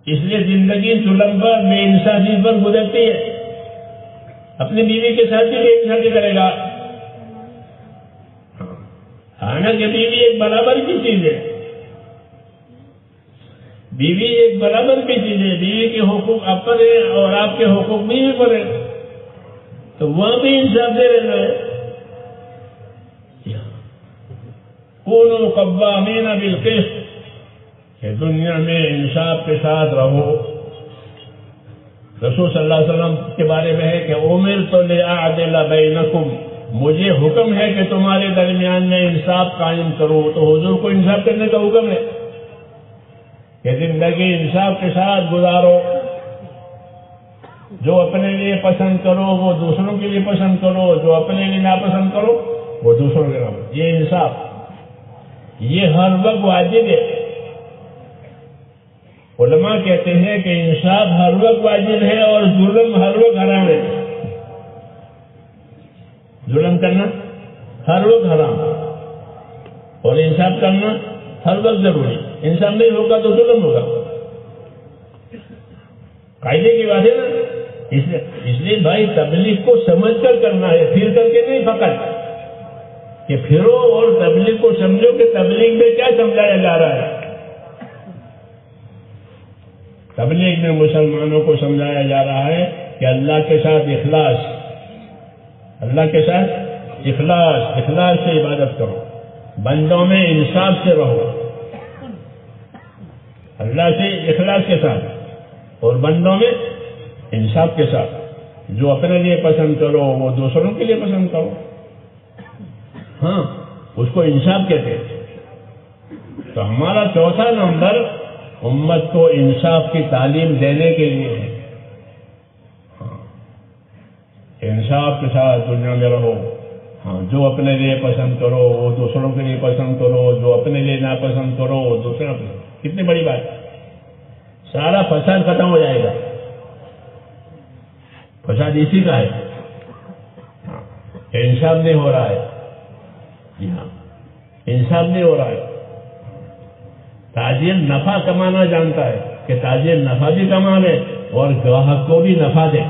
اس لیے زندگی ظلم پر، بے انصافی پر گزرتی ہے۔ اپنی بیوی کے ساتھ بھی بے انصافی کرے گا، حالانکہ بیوی ایک برابر کی چیز ہے، بیوی ایک برابر کی چیز ہے، بیوی کے حقوق آپ پر ہے اور آپ کے حقوق بیوی پر ہے، تو وہاں بھی انصاف سے رہنا ہے۔ کونوا قوامین بالقسط، کہ دنیا میں انصاف کے ساتھ رہو۔ رسول صلی اللہ علیہ وسلم کے بارے میں ہے کہ امرت لأعدل بینکم، مجھے حکم ہے کہ تمہارے درمیان میں انصاف قائم کرو. تو حضور کو انصاف کرنے کا حکم ہے کہ زندگی انصاف کے ساتھ گزارو. جو اپنے لیے پسند کرو وہ دوسروں کے لیے پسند کرو، جو اپنے لیے ناپسند کرو وہ دوسروں کے ناپسند. یہ انصاف یہ ہر وقت واجب ہے. علماء کہتے ہیں کہ انصاف ہر وقت واجب ہے اور ظلم ہر وقت حرام ہے. ظلم کرنا ہر وقت حرام اور انصاف کرنا ہر وقت ضروری. انصاف نہیں ہوگا تو ظلم ہوگا. قاعدے کی بات ہے نا. اس لیے بھائی تبلیغ کو سمجھ کر کرنا ہے، پھر کر کے نہیں فقط کہ پھرو اور تبلیغ کو سمجھو کہ تبلیغ میں کیا سمجھایا جا رہا ہے. تبلیغ میں مسلمانوں کو سمجھایا جا رہا ہے کہ اللہ کے ساتھ اخلاص، اللہ کے ساتھ اخلاص سے عبادت کرو، بندوں میں انصاف سے رہو، اللہ سے اخلاص کے ساتھ اور بندوں میں انصاف کے ساتھ. جو اپنے لیے پسند کرو وہ دوسروں کے لیے پسند کرو. ہاں اس کو انصاف کہتے ہیں. تو ہمارا چوتھا نمبر امت کو انصاف کی تعلیم دینے کے لیے ہے. انصاف کے ساتھ دنیا میں رہو. ہاں جو اپنے لیے پسند کرو وہ دوسروں کے لیے پسند کرو، جو اپنے لیے ناپسند کرو وہ دوسروں کے لیے. کتنی بڑی بات ہے. سارا فساد ختم ہو جائے گا. فساد اسی کا ہے کہ انصاف نہیں ہو رہا ہے. جی ہاں انصاف نہیں ہو رہا ہے. تاجر نفع کمانا جانتا ہے کہ تاجر نفع بھی کما لے اور گاہک کو بھی نفع دے،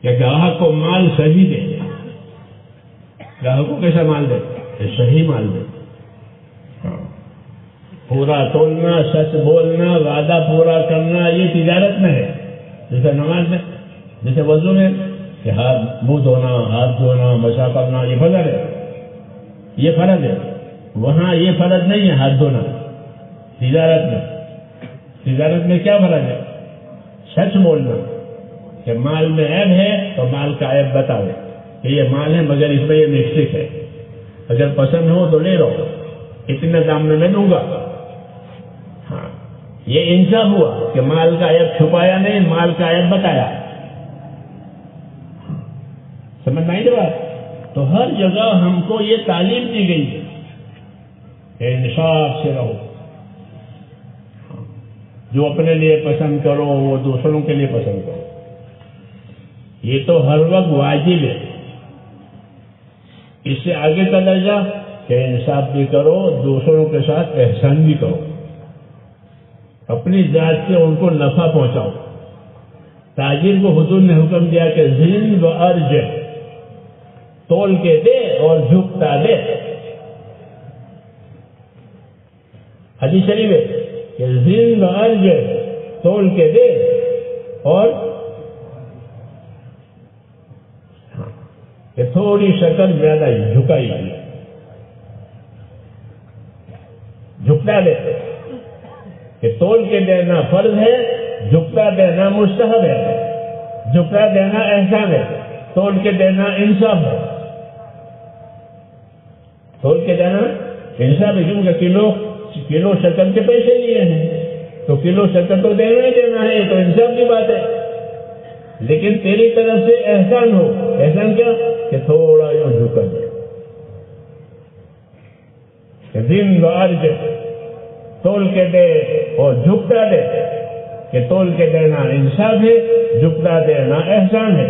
کہ گاہک کو مال صحیح دے. گاہک کو کیسا مال دے؟ صحیح مال دے. پورا تولنا، سچ بولنا، وعدہ پورا کرنا، یہ تجارت میں ہے. جیسے نماز میں، جیسے وضو میں کہ منہ دھونا، ہاتھ دھونا، مسا کرنا یہ فرض ہے، یہ فرض ہے. وہاں یہ فرض نہیں ہے ہاتھ دھونا. تجارت میں کیا فرض ہے؟ سچ بولنا کہ مال میں عیب ہے تو مال کا عیب بتاؤ کہ یہ مال ہے مگر اس میں یہ مسٹیک ہے، اگر پسند ہو تو لے لو، اتنے دام میں دوں گا. ہاں یہ انصاف ہوا کہ مال کا عیب چھپایا نہیں، مال کا عیب بتایا. سمجھ میں آئی بات؟ تو ہر جگہ ہم کو یہ تعلیم دی گئی ہے کہ انصاف سے رہو. جو اپنے لیے پسند کرو وہ دوسروں کے لیے پسند کرو. یہ تو ہر وقت واجب ہے. اس سے آگے کا درجہ کہ انصاف بھی کرو، دوسروں کے ساتھ احسان بھی کرو، اپنی ذات سے ان کو نفع پہنچاؤ. تاجر کو حضور نے حکم دیا کہ زن و ارج، تول کے دے اور جھکتا دے. حدیث شریف ہے کہ زن و ارج، تول کے دے اور کہ تھوڑی شکل زیادہ جھکائی، جھکتا دے. کہ تول کے دینا فرض ہے، جھکتا دینا مستحب ہے. جھکتا دینا احسان ہے، تول کے دینا انصاف ہے. تول کے دینا انصاف ہے کیونکہ کلو شکر کے پیسے لیے ہیں تو کلو شکر تو دینا ہی دینا ہے، تو انصاف کی بات ہے. لیکن تیری طرف سے احسان ہو. احسان کیا؟ کہ تھوڑا یوں جھکا دے. دن بارج تول کے دے اور جھکتا دے. کہ تول کے دینا انصاف ہے، جھکتا دینا احسان ہے.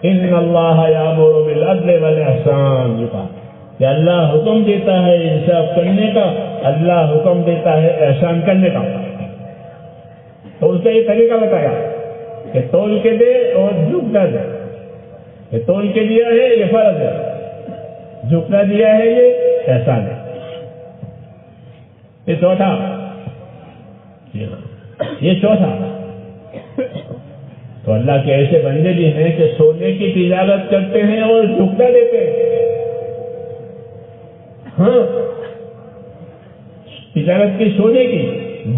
ان اللہ یامر بالعدل والاحسان، کہ اللہ حکم دیتا ہے انصاف کرنے کا، اللہ حکم دیتا ہے احسان کرنے کا. تو اس کا یہ طریقہ بتایا کہ تول کے دے اور جھکتا دے. کہ تول کے دیا ہے یہ فرض ہے، جھکتا دیا ہے یہ احسان ہے. یہ چوتھا، یہ چوتھا. تو اللہ کے ایسے بندے بھی ہیں کہ سونے کی تجارت کرتے ہیں اور جھکتا دیتے ہیں. ہاں تجارت کی سونے کی،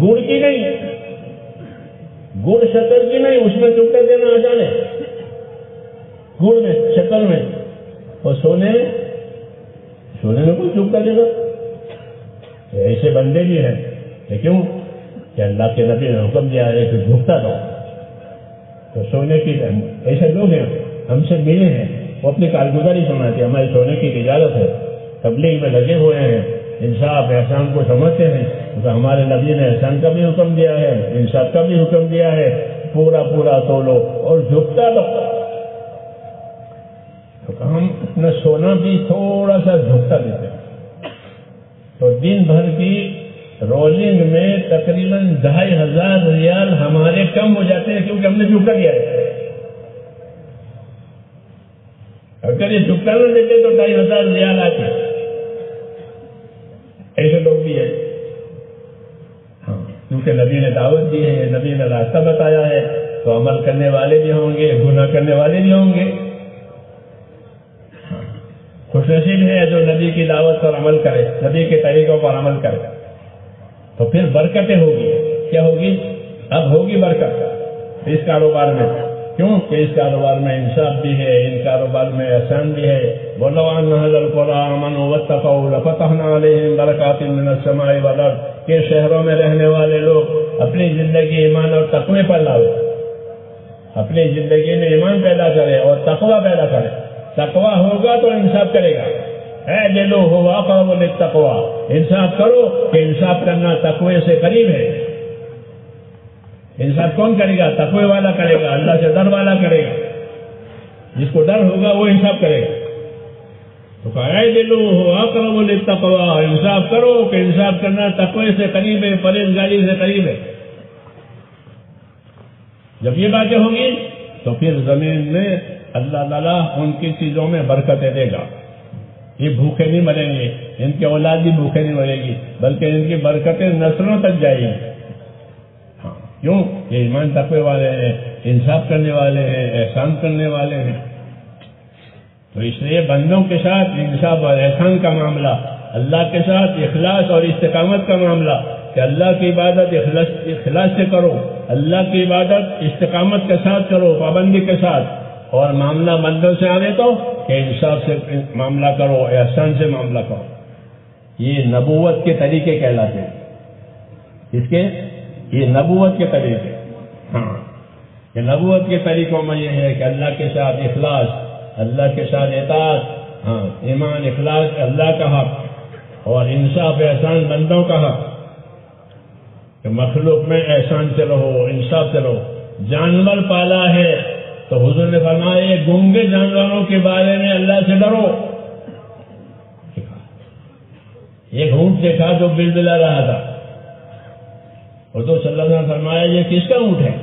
گڑ کی نہیں. گڑ شکر کی نہیں، اس میں چکتا دینا آسان ہے، گڑ میں شکر میں، اور سونے میں کوئی چکتا دے گا؟ ایسے بندے بھی ہیں، کیوں کہ اللہ کے نبی نے حکم دیا ہے کہ جھکتا دو. تو سونے کی ایسے لوگ ہیں ہم سے ملے ہیں، وہ اپنی کارگزاری سناتے ہیں، ہماری سونے کی تجارت ہے، تبلیغ میں لگے ہوئے ہیں، انصاف احسان کو سمجھتے ہیں. تو ہمارے نبی نے احسان کا بھی حکم دیا ہے، انصاف کا بھی حکم دیا ہے، پورا تولو اور جھکتا دو. تو ہم اپنا سونا بھی تھوڑا سا جھکتا دیتے ہیں. تو دن بھر کی رولنگ میں تقریباً 2500 ریال ہمارے کم ہو جاتے ہیں، کیونکہ ہم نے جھکتا دیا ہے. اگر یہ جھکتا نہ دیتے تو 2500 ریال آتے. ایسے لوگ بھی ہیں. ہاں، کیونکہ نبی نے دعوت دی ہے، نبی نے راستہ بتایا ہے، تو عمل کرنے والے بھی ہوں گے، گناہ کرنے والے بھی ہوں گے. خوش نصیب ہے جو نبی کی دعوت پر عمل کرے، نبی کے طریقوں پر عمل کرے، تو پھر برکتیں ہوگی. کیا ہوگی؟ اب ہوگی برکت اس کاروبار میں. کیوں کہ اس کاروبار میں انصاف بھی ہے، ان کاروبار میں احسان بھی ہے. وَلَوْ أَنَّ أَهْلَ الْقُرَىٰ آمَنُوا وَاتَّقَوْا لَفَتَحْنَا عَلَيْهِمْ بَرَكَاتٍ مِّنَ السَّمَاءِ وَالْأَرْضِ. کہ شہروں میں رہنے والے لوگ اپنی زندگی ایمان اور تقوی پر لاؤ، اپنی زندگی میں ایمان پیدا کرے اور تقوی پیدا کرے. تقوی ہوگا تو انصاف کرے گا. اعدلوا هو أقرب للتقوى. انصاف کرو کہ انصاف کرنا تقوی سے قریب ہے. انصاف کون کرے گا؟ تقوی والا کرے گا، اللہ سے ڈر والا کرے گا. جس کو ڈر ہوگا وہ انصاف کرے گا. تو کہا اعدلوا هو أقرب للتقوى. انصاف کرو کہ انصاف کرنا تقوی سے قریب ہے، پرہیزگاری سے قریب ہے. جب یہ باتیں ہوں گی تو پھر زمین میں اللہ تعالیٰ ان کی چیزوں میں برکتیں دے گا. یہ بھوکے نہیں مریں گے، ان کی اولاد بھی بھوکے نہیں مرے گی، بلکہ ان کی برکتیں نسلوں تک جائیں گی. ہاں، کیوں؟ یہ ایمان تقوی والے ہیں، انصاف کرنے والے ہیں، احسان کرنے والے ہیں. تو اس لیے بندوں کے ساتھ انصاف اور احسان کا معاملہ، اللہ کے ساتھ اخلاص اور استقامت کا معاملہ، کہ اللہ کی عبادت اخلاص سے کرو، اللہ کی عبادت استقامت کے ساتھ کرو، پابندی کے ساتھ. اور معاملہ بندوں سے آنے تو کہ انصاف سے معاملہ کرو، احسان سے معاملہ کرو. یہ نبوت کے طریقے کہلاتے ہیں. اس کے یہ نبوت کے طریقے. ہاں، یہ نبوت کے طریقوں میں یہ ہے کہ اللہ کے ساتھ اخلاص، اللہ کے ساتھ اطاعت، ہاں، ایمان اخلاص اللہ کا حق، اور انصاف احسان بندوں کا حق. کہ مخلوق میں احسان سے رہو، انصاف سے رہو. جانور پالا ہے تو حضور نے فرمایا یہ گونگے جانوروں کے بارے میں اللہ سے ڈرو. ایک اونٹ دیکھا جو بلبلا رہا تھا، حضور صلی اللہ علیہ وسلم نے فرمایا یہ کس کا اونٹ ہے؟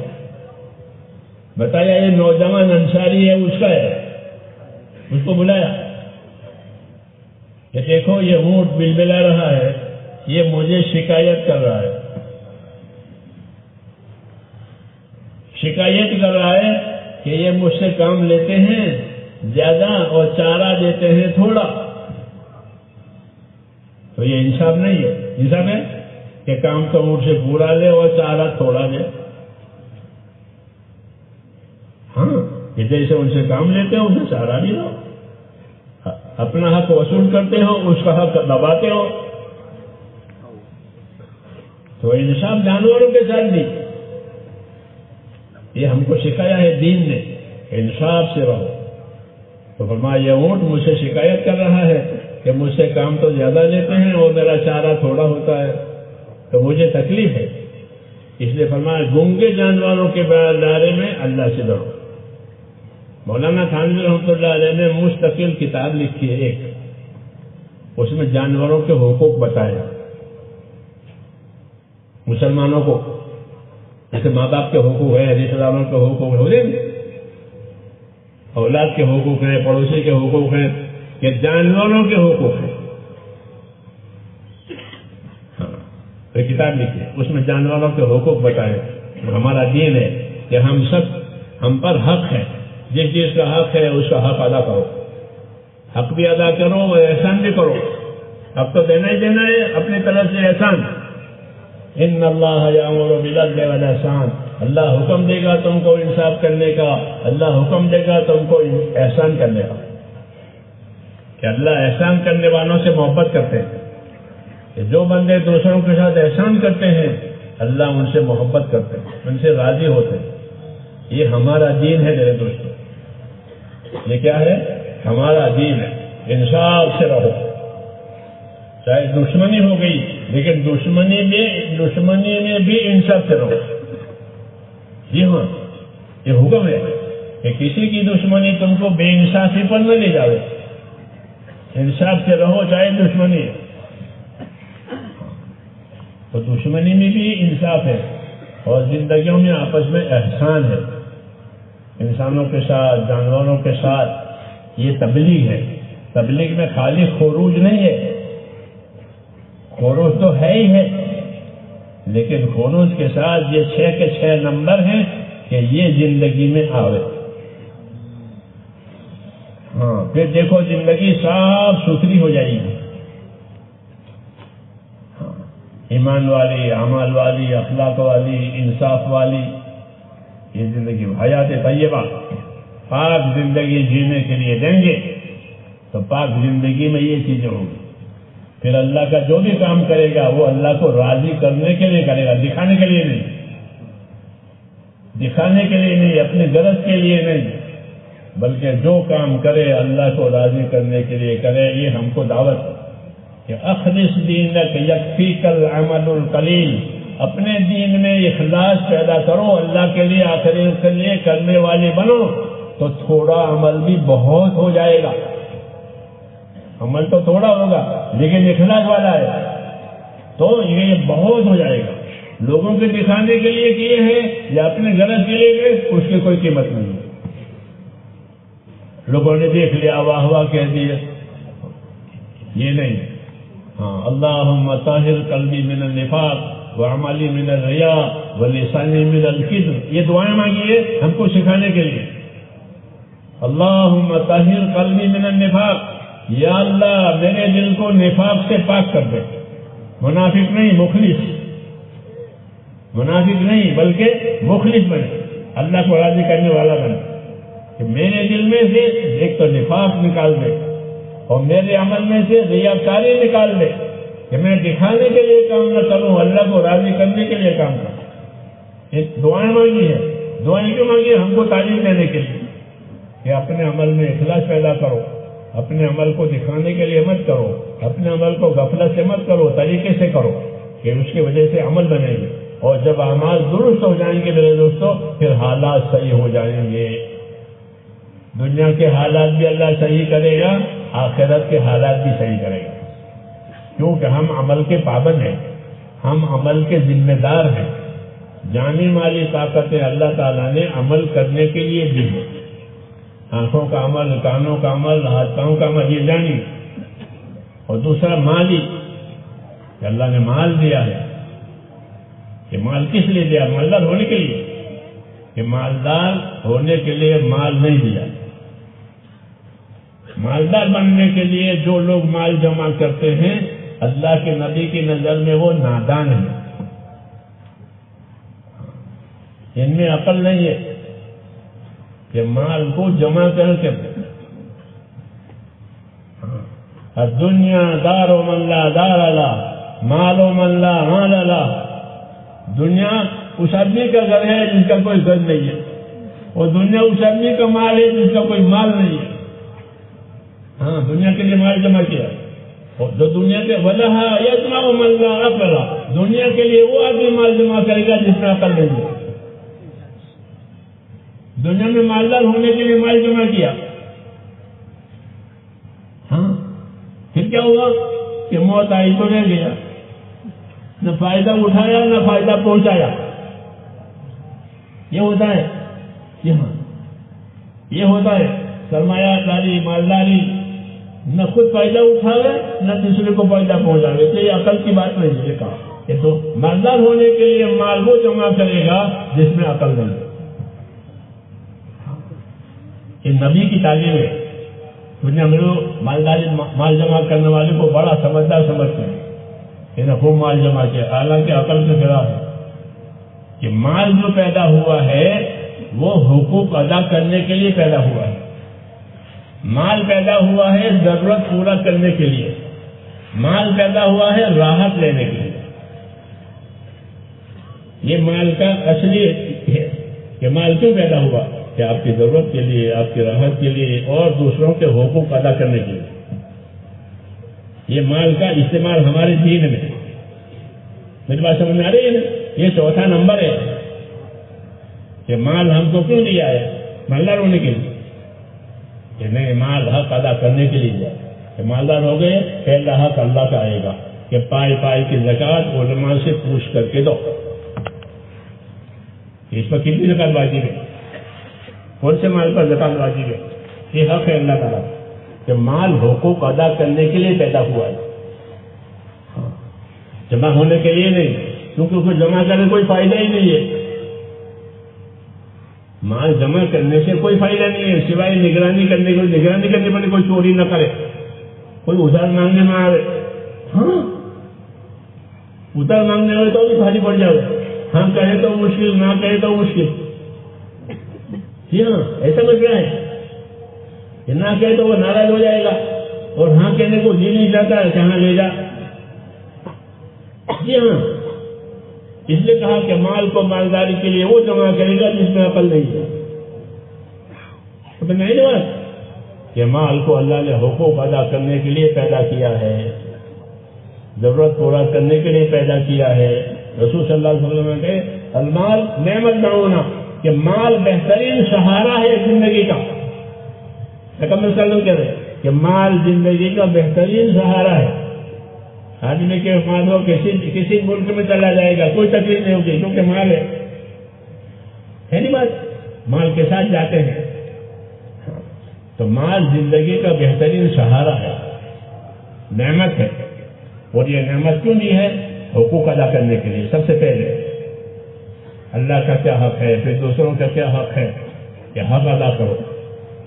بتایا یہ نوجوان انصاری ہے، اس کا ہے. اس کو بلایا کہ دیکھو یہ اونٹ بلبلا رہا ہے، یہ مجھے شکایت کر رہا ہے، شکایت کر رہا ہے کہ یہ مجھ سے کام لیتے ہیں زیادہ اور چارہ دیتے ہیں تھوڑا. تو یہ انصاف نہیں ہے. انصاف ہے کہ کام تو اونٹ سے پورا لے اور چارہ تھوڑا دے. ہاں، کہ جیسے ان سے کام لیتے ہو اسے چارہ بھی دو، اپنا حق وصول کرتے ہو، اس کا حق دباتے ہو. تو انصاف جانوروں کے ساتھ بھی یہ ہم کو سکھایا ہے دین نے، انصاف سے رہو. تو فرمایا یہ اونٹ مجھ سے شکایت کر رہا ہے کہ مجھ سے کام تو زیادہ لیتے ہیں اور میرا چارہ تھوڑا ہوتا ہے، تو مجھے تکلیف ہے. اس لیے فرمایا گونگے جانوروں کے بارے میں اللہ سے ڈرو. مولانا تھانوی رحمۃ اللہ علیہ نے مستقل کتاب لکھی ہے ایک، اس میں جانوروں کے حقوق بتایا مسلمانوں کو. جیسے ماں باپ کے حقوق ہیں، رشتے داروں کے حقوق ہیں، اولاد کے حقوق ہیں، پڑوسی کے حقوق ہیں، کہ جانوروں کے حقوق ہیں. ایک کتاب لکھی اس میں جانوروں کے حقوق بتائے. ہمارا دین ہے کہ ہم پر حق ہے، جس چیز کا حق ہے اس کا حق ادا کرو. حق بھی ادا کرو اور احسان بھی کرو. حق تو دینا ہی دینا ہے، اپنی طرف سے احسان. ان اللہ یامر بالعدل والاحسان، اللہ حکم دے گا تم کو انصاف کرنے کا، اللہ حکم دے گا تم کو احسان کرنے کا، کہ اللہ احسان کرنے والوں سے محبت کرتے ہیں، کہ جو بندے دوسروں کے ساتھ احسان کرتے ہیں اللہ ان سے محبت کرتے ہیں، ان سے راضی ہوتے ہیں۔ یہ ہمارا دین ہے میرے دوستوں، یہ کیا ہے؟ ہمارا دین ہے۔ انصاف سے رہو، چاہے دشمنی ہو گئی لیکن دشمنی میں بھی انصاف سے رہو۔ جی ہاں، یہ حکم ہے کہ کسی کی دشمنی تم کو بے انصافی پر نہ لے جاؤ، انصاف سے رہو چاہے دشمنی ہے۔ تو دشمنی میں بھی انصاف ہے، اور زندگیوں میں آپس میں احسان ہے، انسانوں کے ساتھ، جانوروں کے ساتھ۔ یہ تبلیغ ہے۔ تبلیغ میں خالی خروج نہیں ہے، خروج تو ہے ہی ہے، لیکن خروج کے ساتھ یہ 6 کے 6 نمبر ہیں کہ یہ زندگی میں آوے۔ ہاں، پھر دیکھو زندگی صاف ستھری ہو جائے گی، ایمان والی، اعمال والی، اخلاق والی، انصاف والی، یہ زندگی حیات طیبہ۔ پاک زندگی جینے کے لیے دیں گے تو پاک زندگی میں یہ چیزیں ہوں گی۔ پھر اللہ کا جو بھی کام کرے گا وہ اللہ کو راضی کرنے کے لیے کرے گا، دکھانے کے لیے نہیں، دکھانے کے لیے نہیں، اپنے غرض کے لیے نہیں، بلکہ جو کام کرے اللہ کو راضی کرنے کے لیے کرے۔ یہ ہم کو دعوت ہے کہ اخلص دینک یکفیک العمل القلیل، اپنے دین میں اخلاص پیدا کرو، اللہ کے لیے، آخرت کے لیے کرنے والے بنو، تو تھوڑا عمل بھی بہت ہو جائے گا۔ عمل تو تھوڑا ہوگا لیکن اخلاص والا ہے تو یہ بہت ہو جائے گا۔ لوگوں کے دکھانے کے لیے کیے ہیں یا اپنے غرض کے لیے گئے، اس کی کوئی قیمت نہیں ہے۔ لوگوں نے دیکھ لیا، واہ واہ کہہ دیے، یہ نہیں۔ ہاں، اللہم طہر قلبی من النفاق وعملی من الریا ولسانی من الکذب، یہ دعائیں مانگی ہے ہم کو سکھانے کے لیے۔ اللہم طہر قلبی من النفاق، یا اللہ میرے دل کو نفاق سے پاک کر دے، منافق نہیں، مخلص، منافق نہیں بلکہ مخلص بنے، اللہ کو راضی کرنے والا بنے، کہ میرے دل میں سے ایک تو نفاق نکال دے اور میرے عمل میں سے ریاکاری نکال دے، کہ میں دکھانے کے لیے کام نہ کروں، اللہ کو راضی کرنے کے لیے کام کروں۔ یہ دعائیں مانگی ہے۔ دعائیں کیوں مانگی ہے؟ ہم کو تعلیم دینے کے لیے کہ اپنے عمل میں اخلاص پیدا کرو، اپنے عمل کو دکھانے کے لیے مت کرو، اپنے عمل کو غفلت سے مت کرو، طریقے سے کرو کہ اس کی وجہ سے عمل بنے گے، اور جب اعمال درست ہو جائیں گے میرے دوستوں، پھر حالات صحیح ہو جائیں گے۔ دنیا کے حالات بھی اللہ صحیح کرے گا، آخرت کے حالات بھی صحیح کرے گا، کیونکہ ہم عمل کے پابند ہیں، ہم عمل کے ذمہ دار ہیں۔ جانی مالی طاقتیں اللہ تعالیٰ نے عمل کرنے کے لیے دی ہیں، آنکھوں کا عمل، کانوں کا عمل، ہاتھ پاؤں کا عمل، یہ جانی، اور دوسرا مالی، کہ اللہ نے مال دیا ہے۔ کہ مال کس لیے دیا؟ مالدار ہونے کے لیے، کہ مالدار ہونے کے لیے مال نہیں دیا۔ مالدار بننے کے لیے جو لوگ مال جمع کرتے ہیں اللہ کے نبی کی نظر میں وہ نادان ہیں، ان میں عقل نہیں ہے کہ مال کو جمع کر کے۔ الدنیا دار من لا دار لا، مال من لا مال لا۔ دنیا اس آدمی کا گھر ہے جس کا کوئی گھر نہیں ہے، اور دنیا اس آدمی کا مال ہے جس کا کوئی مال نہیں ہے۔ ہاں، دنیا کے لیے مال جمع کیا، اور جو دنیا کے وَلَهَا يَجْمَعُ مَن لَا عَقْلَ، دنیا کے لیے وہ آدمی مال جمع کرے گا جس میں عقل نہیں ہے۔ دنیا میں مالدار ہونے کے لیے مال جمع کیا، ہاں، پھر کیا ہوا کہ موت آئی تو رہ گیا، نہ فائدہ اٹھایا نہ فائدہ پہنچایا۔ یہ ہوتا ہے، جی ہاں، یہ ہوتا ہے سرمایہ داری، مالداری، نہ خود فائدہ اٹھاوے نہ دوسرے کو فائدہ پہنچاوے، تو یہ عقل کی بات نہیں ہے۔ کہا کہ تو مالدار ہونے کے لیے مال وہ جمع کرے گا جس میں عقل نہیں ہے۔ یہ نبی کی تعلیم ہے۔ دنیا میں لوگ مال جمع کرنے والے کو بڑا سمجھدار سمجھتے ہیں انہیں خوب مال جمع کیا، حالانکہ عقل کے خلاف ہے کہ مال جو پیدا ہوا ہے وہ حقوق ادا کرنے کے لیے پیدا ہوا ہے. مال پیدا ہوا ہے ضرورت پورا کرنے کے لیے، مال پیدا ہوا ہے راحت لینے کے لیے. یہ مال کا اصلی ہے کہ مال کیوں پیدا ہوا؟ کہ آپ کی ضرورت کے لیے، آپ کی راحت کے لیے اور دوسروں کے حقوق ادا کرنے کے لیے. یہ مال کا استعمال ہمارے دین میں، میری بات سمجھ میں آ رہی ہے نا؟ یہ چوتھا نمبر ہے کہ مال ہم کو کیوں دیا ہے؟ مالدار ہونے کے لیے کہ نہیں، مال حق ادا کرنے کے لیے دیا کہ مالدار ہو گئے، پہلا حق اللہ کا آئے گا کہ پائے پائے کی زکوٰۃ علماء سے پوچھ کر کے دو. اس پر کتنی زکوٰۃ واجب ہے؟ کون سے مال پر زکوٰۃ واجب ہے؟ یہ حق ہے اللہ تعالیٰ کہ مال حقوق ادا کرنے کے لیے پیدا ہوا ہے، جمع ہونے کے لیے نہیں، کیونکہ اس کو جمع کرنے کوئی فائدہ ہی نہیں ہے. مال جمع کرنے سے کوئی فائدہ نہیں ہے سوائے نگرانی کرنے کو. نگرانی کرنے پر کوئی چوری نہ کرے، کوئی ادھار مانگنے میں آئے. ہاں ادھار مانگنے والے تو بھی بھاری پڑ جائے، ہاں کہے تو مشکل، نہ کہے تو مشکل. جی ہاں، ایسا مسئلہ ہے کہ نہ کہے تو وہ ناراض ہو جائے گا اور ہاں کہنے کو جی نہیں چاہتا ہے کہ ہاں لے جا. جی ہاں، اس لیے کہا کہ مال کو مالداری کے لیے وہ جمع کرے گا جس میں عقل نہیں ہے. نہیں بات کہ مال کو اللہ نے حقوق ادا کرنے کے لیے پیدا کیا ہے، ضرورت پورا کرنے کے لیے پیدا کیا ہے. رسول صلی اللہ علیہ وسلم نے کہا المال نعمت معونہ، کہ مال بہترین سہارا ہے زندگی کا. پیغمبر صلی اللہ علیہ وسلم کہہ رہے ہیں کہ مال زندگی کا بہترین سہارا ہے. آدمی کے مان لو کسی ملک میں چلا جائے گا کوئی تکلیف نہیں ہوگی کیونکہ مال ہے نہیں بات، مال کے ساتھ جاتے ہیں. تو مال زندگی کا بہترین سہارا ہے، نعمت ہے. اور یہ نعمت کیوں دی ہے؟ حقوق ادا کرنے کے لیے. سب سے پہلے اللہ کا کیا حق ہے، پھر دوسروں کا کیا حق ہے کہ حق ادا کرو.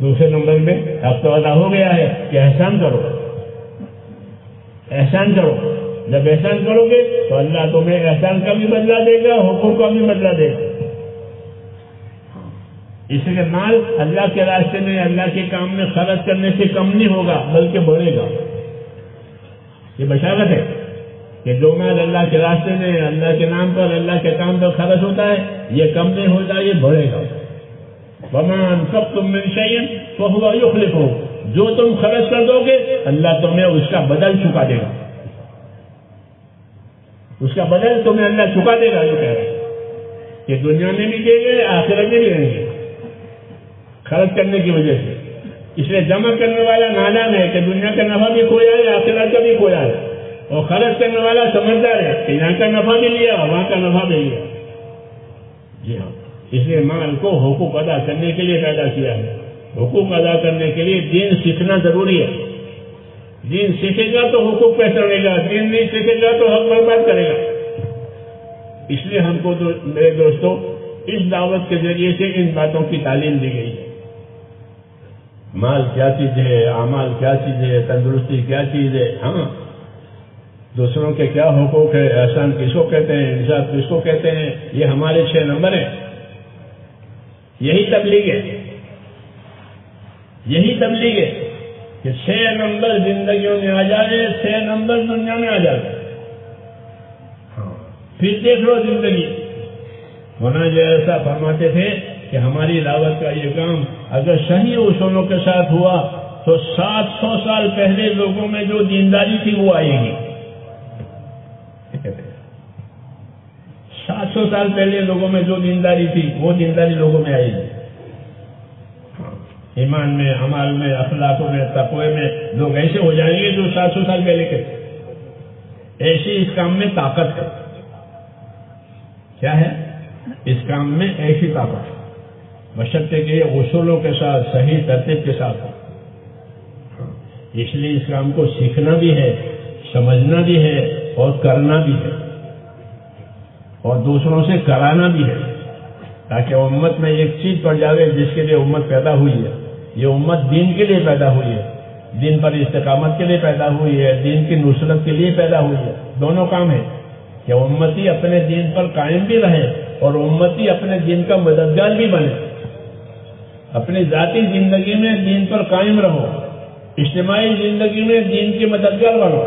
دوسرے نمبر میں حق تو ادا ہو گیا ہے کہ احسان کرو. احسان کرو، جب احسان کرو گے تو اللہ تمہیں احسان کا بھی بدلہ دے گا، حقوق کا بھی بدلہ دے گا. اس لیے مال اللہ کے راستے میں، اللہ کے کام میں خرچ کرنے سے کم نہیں ہوگا بلکہ بڑھے گا. یہ بشارت ہے کہ جو مال اللہ کے راستے میں، اللہ کے نام پر، اللہ کے کام پر خرچ ہوتا ہے یہ کم نہیں ہوتا، یہ بڑھے گا. وَمَا أَنفَقْتُم مِّن شَيْءٍ فَهُوَ يُخْلِفُهُ، جو تم خرچ کر دو گے اللہ تمہیں اس کا بدل چکا دے گا. اس کا بدل تمہیں اللہ چکا دے گا. جو کہہ رہا ہے کہ دنیا میں بھی دیں گے، آخرت میں بھی دیں گے خرچ کرنے کی وجہ سے. اس لیے جمع کرنے والا نادان ہے کہ دنیا کا نفع بھی کھویا ہے، آخرت کا بھی کھویا ہے. اور خرچ کرنے والا سمجھدار ہے کہ یہاں کا نفع بھی لیا وہاں کا نفع بھی لیا. جی ہاں، اس لیے مال کو حقوق ادا کرنے کے لیے پیدا کیا ہے. حقوق ادا کرنے کے لیے دین سیکھنا ضروری ہے. دین سیکھے گا تو حقوق پہچانے گا، دین نہیں سیکھے گا تو حق برباد کرے گا. اس لیے ہم کو تو میرے دوستوں اس دعوت کے ذریعے سے ان باتوں کی تعلیم دی گئی ہے. مال کیا چیز ہے، اعمال کیا چیز ہے، تندرستی کیا چیز ہے، ہاں دوسروں کے کیا حقوق ہے، احسان کس کو کہتے ہیں، انصاف کس کو کہتے ہیں، یہ ہمارے 6 نمبر ہیں. یہی تبلیغ ہے، یہی تبلیغ ہے کہ 6 نمبر زندگیوں میں آ جائے، 6 نمبر دنیا میں آ جائے. پھر دیکھ لو زندگی. مولانا جو ایسا فرماتے تھے کہ ہماری دعوت کا یہ کام اگر صحیح اصولوں کے ساتھ ہوا تو 700 سال پہلے لوگوں میں جو دینداری تھی وہ آئے گی. 700 سال پہلے لوگوں میں جو دینداری تھی وہ دینداری لوگوں میں آئے گی. ایمان میں، عمل میں، اخلاقوں میں، تقوی میں لوگ ایسے ہو جائیں گے جو 700 سال پہلے کے. ایسی اس کام میں طاقت ہے. کیا ہے اس کام میں؟ ایسی طاقت ہے بشرطے کہ یہ اصولوں کے ساتھ، صحیح ترتیب کے ساتھ. اس لیے اس کام کو سیکھنا بھی ہے، سمجھنا بھی ہے اور کرنا بھی ہے اور دوسروں سے کرانا بھی ہے تاکہ امت میں ایک چیز پڑ جاوے جس کے لیے امت پیدا ہوئی ہے. یہ امت دین کے لیے پیدا ہوئی ہے. دین پر استقامت کے لیے پیدا ہوئی ہے، دین کی نصرت کے لیے پیدا ہوئی ہے۔ دونوں کام ہیں کہ امتی اپنے دین پر قائم بھی رہے اور امتی اپنے دین کا مددگار بھی بنے۔ اپنی ذاتی زندگی میں دین پر قائم رہو، اجتماعی زندگی میں دین کے مددگار بنو،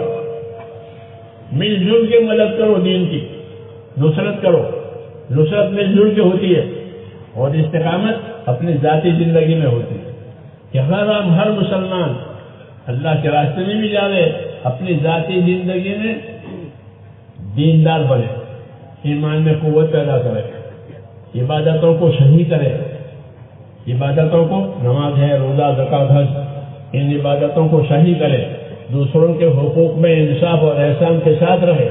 مل جل کے مدد کرو، دین کی نصرت کرو۔ نصرت مل جل کے ہوتی ہے اور استقامت اپنی ذاتی زندگی میں ہوتی ہے کہ ہر مسلمان اللہ کے راستے میں بھی جاوے، اپنی ذاتی زندگی میں دیندار بنے، ایمان میں قوت پیدا کرے، عبادتوں کو صحیح کرے، عبادتوں کو نماز ہے، روزہ، زکوٰۃ، حج، ان عبادتوں کو صحیح کرے، دوسروں کے حقوق میں انصاف اور احسان کے ساتھ رہے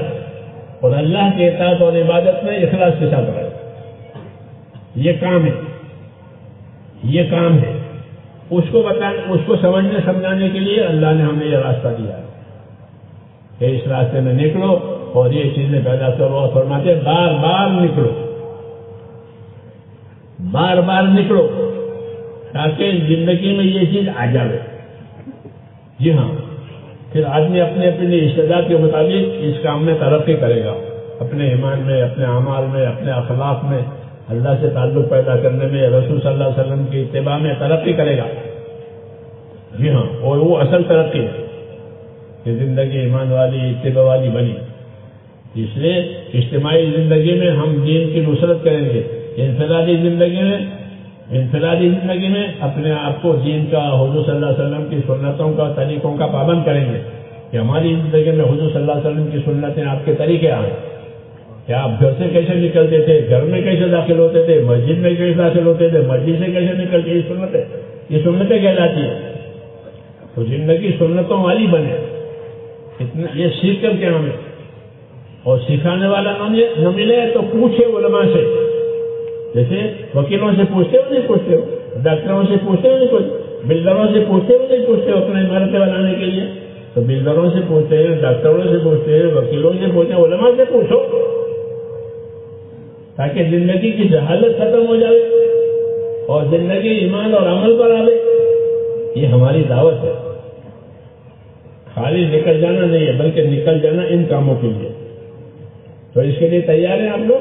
اور اللہ کے اطاعت اور عبادت میں اخلاص کے ساتھ رہے۔ یہ کام ہے، یہ کام ہے۔ اس کو سمجھنے سمجھانے کے لیے اللہ نے ہمیں یہ راستہ دیا ہے کہ اس راستے میں نکلو اور یہ چیزیں پیدا کرو، اور فرماتے بار بار نکلو، بار بار نکلو تاکہ زندگی میں یہ چیز آ جائے۔ جی ہاں، پھر آدمی اپنے اپنی استعداد کے مطابق اس کام میں ترقی کرے گا، اپنے ایمان میں، اپنے اعمال میں، اپنے اخلاق میں، اللہ سے تعلق پیدا کرنے میں، رسول صلی اللہ علیہ وسلم کی اتباع میں ترقی کرے گا۔ جی ہاں، اور وہ اصل ترقی ہے کہ زندگی ایمان والی، اتباع والی بنی۔ اس لیے اجتماعی زندگی میں ہم دین کی نصرت کریں گے، انفرادی زندگی میں اپنے آپ کو دین کا، حضور صلی اللہ علیہ وسلم کی سنتوں کا، طریقوں کا پابند کریں گے کہ ہماری زندگی میں حضور صلی اللہ علیہ وسلم کی سنتیں، آپ کے طریقے آئیں کہ آپ گھر سے کیسے نکلتے تھے، گھر میں کیسے داخل ہوتے تھے، مسجد میں کیسے داخل ہوتے تھے، مسجد سے کیسے نکلتے، یہ سنتیں کہلاتی ہیں۔ تو زندگی سنتوں والی بنے، یہ سیکھ کر کے ہمیں، اور سکھانے والا نہ ملے تو پوچھے علماء سے، جیسے وکیلوں سے پوچھتے ہو نہیں پوچھتے ہو، ڈاکٹروں سے پوچھتے ہو نہیں پوچھتے، بلڈروں سے پوچھتے ہو نہیں پوچھتے ہو اپنے عمارتیں بنانے کے لیے، تو بلڈروں سے پوچھتے ہیں، ڈاکٹروں سے پوچھتے ہیں، وکیلوں سے پوچھتے ہیں، علماء سے پوچھو تاکہ زندگی کی جہالت ختم ہو جائے اور زندگی ایمان اور عمل پر آئے۔ یہ ہماری دعوت ہے، خالی نکل جانا نہیں ہے بلکہ نکل جانا ان کاموں کے لیے۔ تو اس کے لیے تیار ہیں آپ لوگ؟